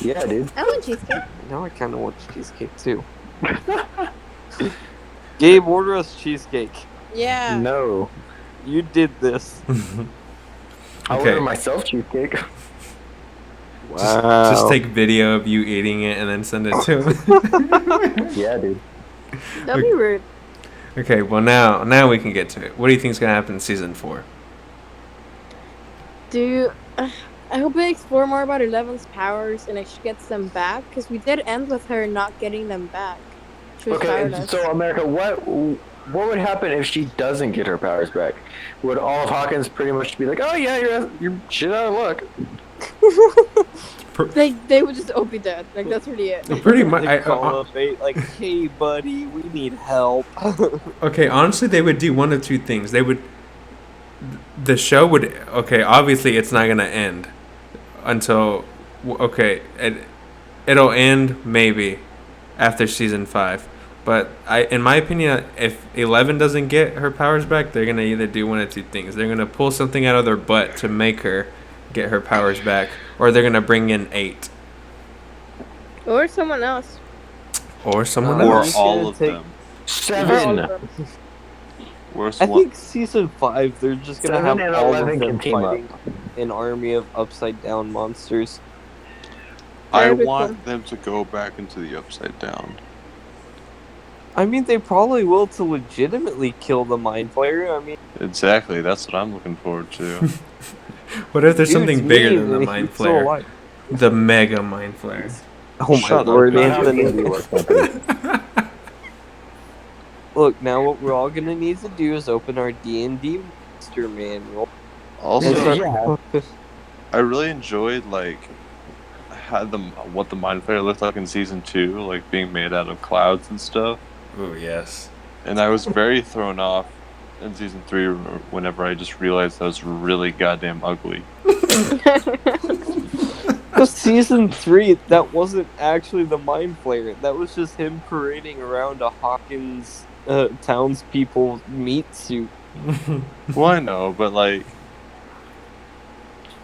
Yeah, dude. I want cheesecake. Now I kind of want cheesecake too. Gabe, order us cheesecake. Yeah. No. You did this. I'll Okay. order myself cheesecake. Just take video of you eating it and then send it to him. Yeah, dude. That'd be rude. Okay, well now we can get to it. What do you think is gonna happen in season 4? I hope they explore more about 11's powers and she gets them back, because we did end with her not getting them back. She was Okay, powerless. so America, what would happen if she doesn't get her powers back? Would all of Hawkins pretty much be like, "Oh yeah, you're shit out of luck"? They would just all be dead. Like, that's really it. Pretty much. They call up eight like, "Hey, buddy, we need help." Okay, honestly, they would do one of two things. The show would. Okay, obviously, it's not gonna end until. Okay, it'll end maybe after season 5. But in my opinion, if 11 doesn't get her powers back, they're gonna either do one of two things. They're gonna pull something out of their butt to make her get her powers back, or they're gonna bring in 8 Or someone else. or someone Or else. all of Take- them. Or all 7. of them. Worst I one. think season 5, they're just gonna 7 have and all 11 of them can team up. fighting an army of upside down monsters. I That'd be want cool. them to go back into the Upside Down. I mean, they probably will to legitimately kill the Mind Flayer. I mean, Exactly, that's what I'm looking forward to. What if there's dude's something bigger mean, than the and Mind he's still Flayer? alive. The Mega Mind Flayer. Oh my Shut up, lord, man. Anthony. Look, now what we're all gonna need to do is open our D&D Master Manual. Also, Yeah. I really enjoyed what the Mind Flayer looked like in season 2, like being made out of clouds and stuff. Oh yes. And I was very thrown off in season 3 whenever I just realized that was really goddamn ugly. Because season 3, that wasn't actually the Mind Flayer. That was just him parading around a Hawkins townspeople meat suit. Well, I know, but like,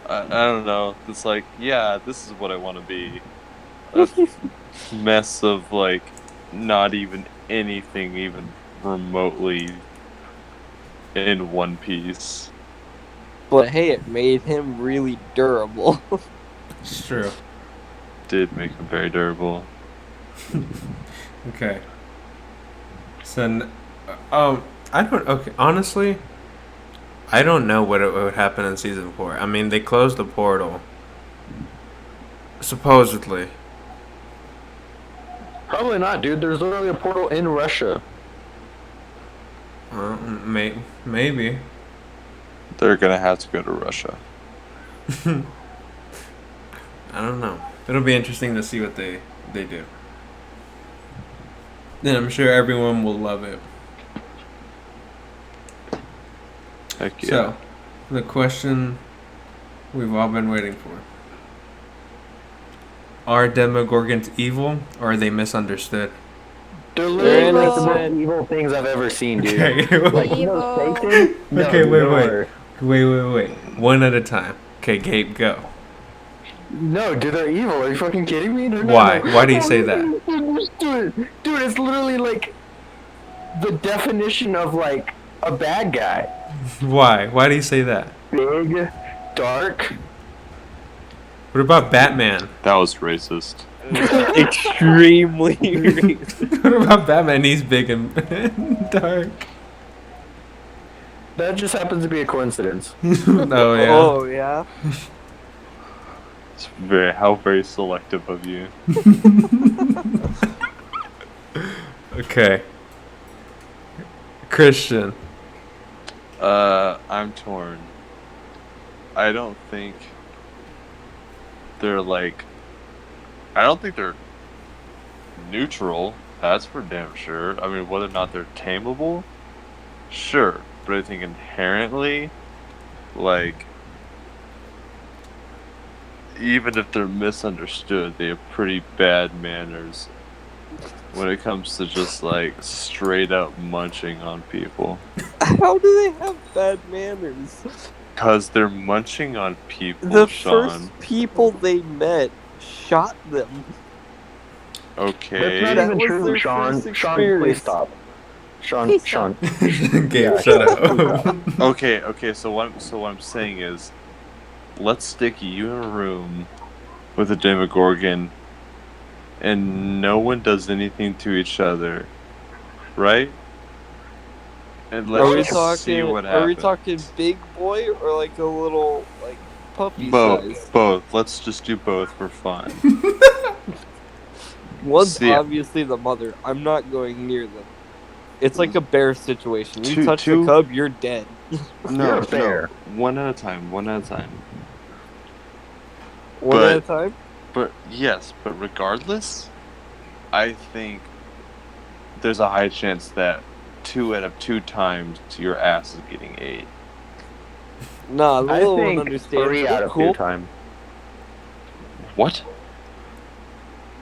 I don't know. It's like, yeah, this is what I want to be. A mess of like, not even anything even remotely in one piece. But hey, it made him really durable. It's true. Did make him very durable. Okay. So, I don't. Okay, honestly, I don't know what would happen in season 4. I mean, they closed the portal. Supposedly. Probably not, dude. There's literally a portal in Russia. Maybe. They're gonna have to go to Russia. I don't know. It'll be interesting to see what they do. Then I'm sure everyone will love it. Heck yeah. So, the question we've all been waiting for. Are Demogorgons evil, or are they misunderstood? They're literally like the innocent. most evil things I've ever seen, dude. Okay, Like, you know, Satan? No, Okay, wait. no. wait. One at a time. Okay, Gabe, go. No, dude, they're evil. Are you fucking kidding me? No, Why? No. Why do you say that? Dude, it's literally like the definition of like a bad guy. Why? Why do you say that? Big, dark. What about Batman? That was racist. Extremely racist. What about Batman? He's big and dark. That just happens to be a coincidence. Oh yeah. Oh, yeah. It's very selective of you. Okay. Christian. I'm torn. I don't think they're neutral. That's for damn sure. I mean, whether or not they're tameable, sure. But I think inherently, like, even if they're misunderstood, they have pretty bad manners when it comes to just like straight up munching on people. How do they have bad manners? Because they're munching on people, The Sean. first people they met shot them. Okay. That's not That even was true, their Sean. first Sean, please experience. stop. Sean, Please Sean. Gabe, Yeah, shut up. Okay. So what I'm saying is, let's stick you in a room with a Demogorgon, and no one does anything to each other, right? And Are we let's just see talking? what Are we happens. talking big boy or like a little like puppy Both. size? Both. Let's just do both for fun. One's See, obviously the mother. I'm not going near them. It's like a bear situation. You Two- touch the two- cub, you're dead. No, You're fair. no. One at a time. One at a time. One at a time. But yes, but regardless, I think there's a high chance that 2 out of 2 times your ass is getting ate. Nah, the I little one think understands. 3 They're out of cool. 2 times. What?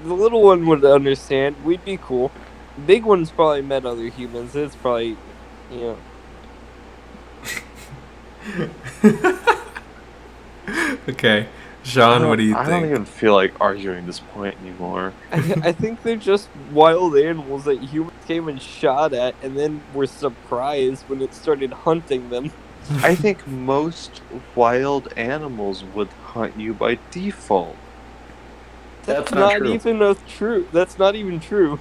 The little one would understand. We'd be cool. Big one's probably met other humans. It's probably, you know. Okay, Sean, what do you I don't think? even feel like arguing this point anymore. I think they're just wild animals that humans came and shot at, and then were surprised when it started hunting them. I think most wild animals would hunt you by default. That's not true. even a true. That's not even true.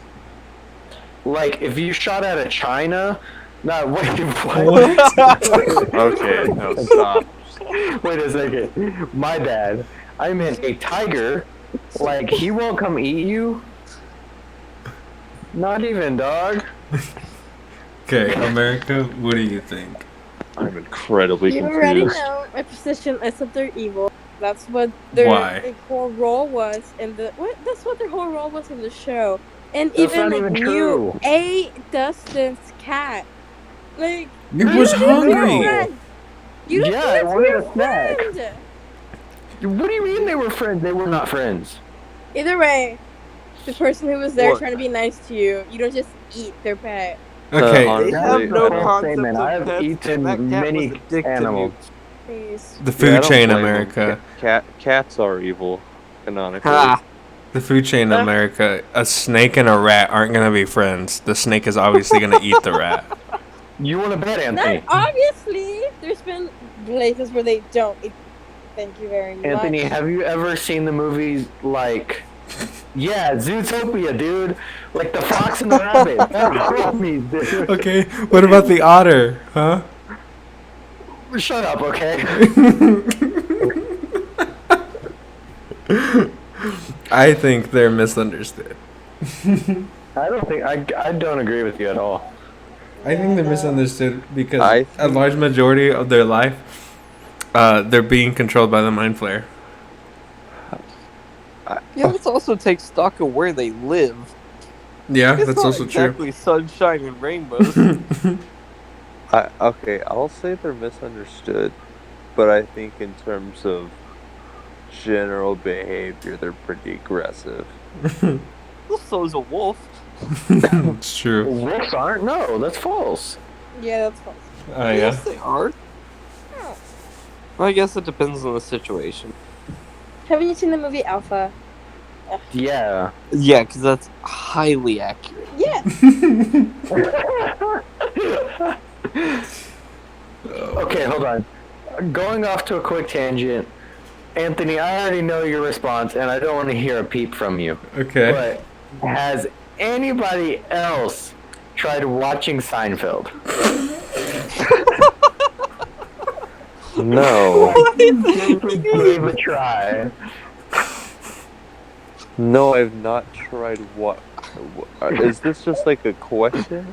Like, if you shot at a China... No, wait, What? Okay, no, stop. Wait a second. My bad. I meant a tiger. Like, he won't come eat you? Not even, dog. Okay, America, what do you think? I'm incredibly You already confused. know my position is that they're evil. That's what their Why? whole role was in the. What? That's what their whole role was in the show. And That's even not like even you true. ate Dustin's cat. Like It was you didn't be hungry. friends. You don't Yeah, I even wanted be a snack. friend. What do you mean they were friends? They were not friends. Either way, the person who was there Look. trying to be nice to you, you don't just eat their pet. Okay, They Honestly, have no I don't- concept statement. of I've pets, eaten and that cat many was a dick animals. to me. Please. the Yeah, I food don't chain, blame them. America. Cats are evil, canonically. Ha! The food chain, America. A snake and a rat aren't gonna be friends. The snake is obviously gonna eat the rat. You want to bet, Anthony? Not obviously. There's been places where they don't. Thank you very much. Anthony, have you ever seen the movies like... Yeah, Zootopia, dude. Like the fox and the rabbit. They're homies, dude. Okay, what about the otter, huh? Shut up, okay? I think they're misunderstood. I don't think... I don't agree with you at all. I think they're misunderstood because I a think- large majority of their life, they're being controlled by the mind flayer. Yeah, let's also take stock of where they live. Yeah, It's that's not also exactly sunshine and rainbows. true. Okay, I'll say they're misunderstood, but I think in terms of general behavior, they're pretty aggressive. Well, so's a wolf. It's true. Wolves aren't? No, that's false. Yeah, that's false. Oh yeah. Yes, they are. Well, I guess it depends on the situation. Haven't you seen the movie Alpha? Yeah. Yeah, because that's highly accurate. Yeah. Okay, hold on. Going off to a quick tangent. Anthony, I already know your response, and I don't want to hear a peep from you. Okay. But has anybody else tried watching Seinfeld? No. Give a try. No, I've not tried what. Is this just like a question?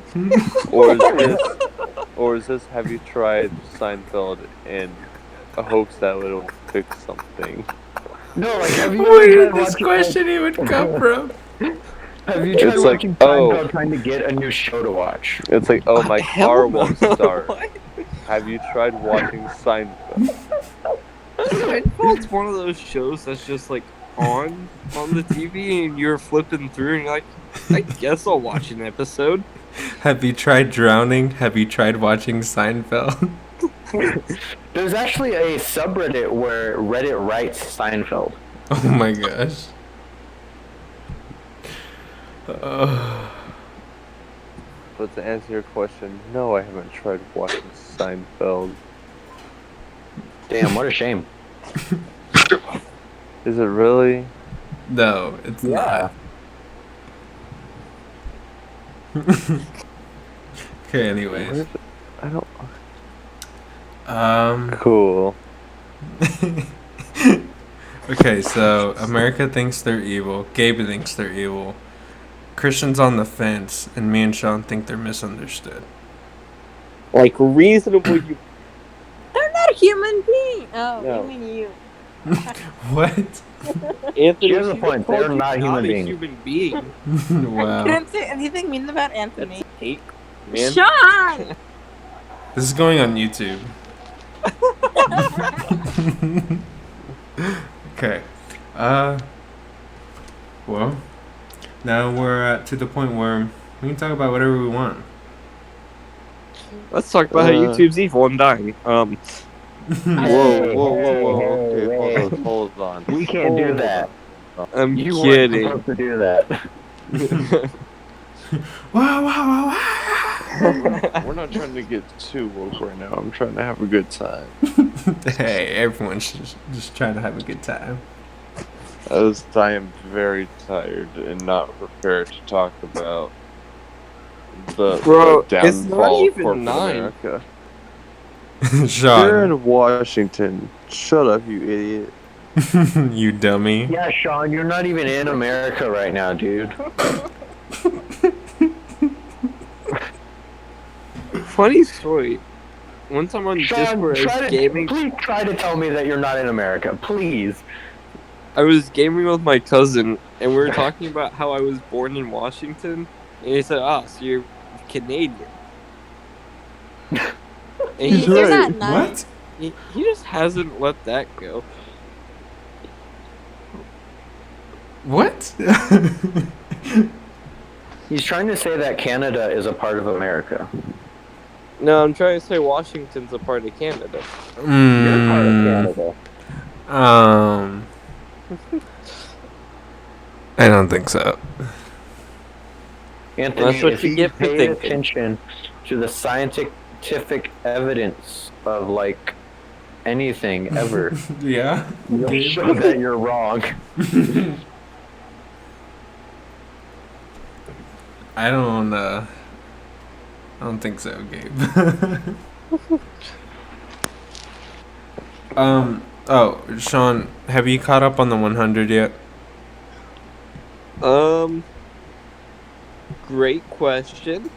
Or is this have you tried Seinfeld in a hopes that it'll fix something? No, like, have you Where ever did tried this watching, question even come from? Have you tried It's like, watching oh. Seinfeld trying to get a new show to watch? It's like, oh, my Hell car no. won't start. What? Have you tried watching Seinfeld? Seinfeld's one of those shows that's just like on the TV and you're flipping through and you're like, I guess I'll watch an episode. Have you tried drowning? Have you tried watching Seinfeld? There's actually a subreddit where Reddit writes Seinfeld. Oh my gosh. But to answer your question, no, I haven't tried watching Seinfeld. Damn, what a shame. Is it really? No, it's not. Okay, anyways. I don't. Um. Cool. Okay, so America thinks they're evil. Gabe thinks they're evil. Christian's on the fence, and me and Sean think they're misunderstood. Like reasonable. They're not a human being. Oh, No. you mean you? What? Anthony, Here's the she point, called they're you not human a beings. human being. I Wow. couldn't say anything mean about Anthony. Hate, man. Sean. This is going on YouTube. Okay. Well, now we're to the point where we can talk about whatever we want. Let's talk about how YouTube's evil and dying. Whoa, Hey, whoa, whoa, hey, whoa. hey, Okay, hey. hold on. We can't do Hold that. I'm You weren't kidding. supposed to do that. Wow, wow, wow, We're not trying to get too woke right now. I'm trying to have a good time. wow. Hey, everyone should just try to have a good time. As I am very tired and not prepared to talk about the Bro, the it's not downfall of even corporate 9. America. You're Sean, in Washington. Shut up, you idiot. you dummy. Yeah, Sean, you're not even in America right now, dude. Funny story. One time on Sean, Discord, please try to tell me that you're not in America, please. I was gaming with my cousin, and we were talking about how I was born in Washington, and he said, "Ah, so you're Canadian." And He's You're right. not nice. What? he just hasn't let that go. What? He's trying to say that Canada is a part of America. No, I'm trying to say Washington's a part of Canada. You're part of Canada. I don't think so. Anthony, That's what if you you get for pay thinking. attention to the scientific evidence of, like, anything ever, Yeah. you'll show that you're wrong. I don't think so, Gabe. Oh, Sean, have you caught up on the 100 yet? Great question.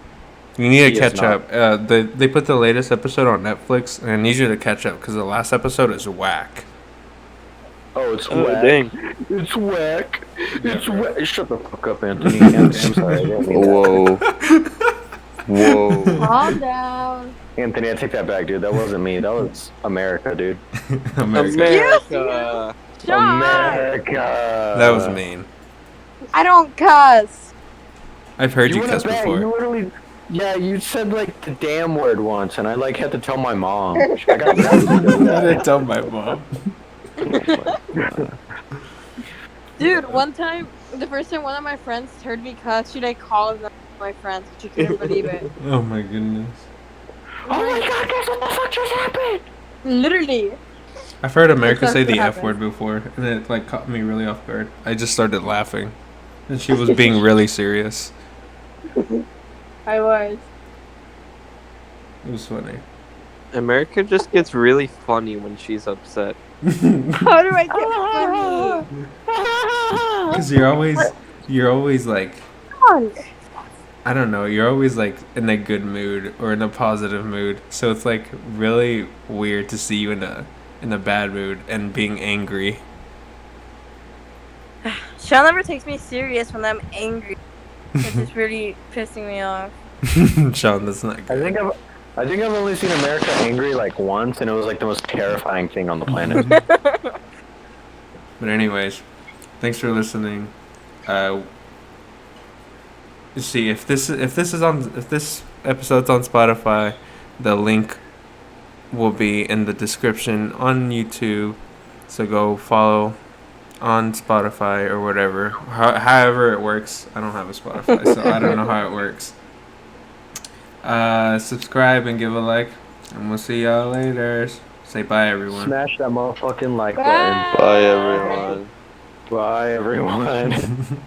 You need to He is catch not. up. They put the latest episode on Netflix, and I need you to catch up because the last episode is whack. Oh, it's Oh, whack. dang. It's whack. It's whack. Shut the fuck up, Anthony. I'm sorry. I didn't mean that. Whoa. Whoa. Calm down. Anthony, I take that back, dude. That wasn't me. That was America, dude. America. America. Sean. America. That was mean. I don't cuss. I've heard you went cuss up back. before. You literally, yeah, you said like the damn word once, and I like had to tell my mom. I got mad because of I that. didn't tell my mom. Dude, one time, the first time one of my friends heard me cuss, she like called them my friends. She couldn't believe it. Oh my goodness. Oh my god, guess what the fuck just happened? Literally. I've heard America That's say the what F happened. word before, and it like caught me really off guard. I just started laughing, and she was being really serious. I was. It was funny. America just gets really funny when she's upset. How do I get funny? Because you're always like, I don't know, you're always like in a good mood or in a positive mood. So it's like really weird to see you in a bad mood and being angry. Sean never takes me serious when I'm angry. It's just really pissing me off. Sean, that's not good. I think I've only seen America angry like once, and it was like the most terrifying thing on the planet. But anyways, thanks for listening. See if this episode's on Spotify, the link will be in the description on YouTube. So go follow on Spotify or whatever. However it works. I don't have a Spotify, so I don't know how it works. Subscribe and give a like, and we'll see y'all later. Say bye, everyone. Smash that motherfucking like Bye. button. Bye, everyone. Bye, everyone.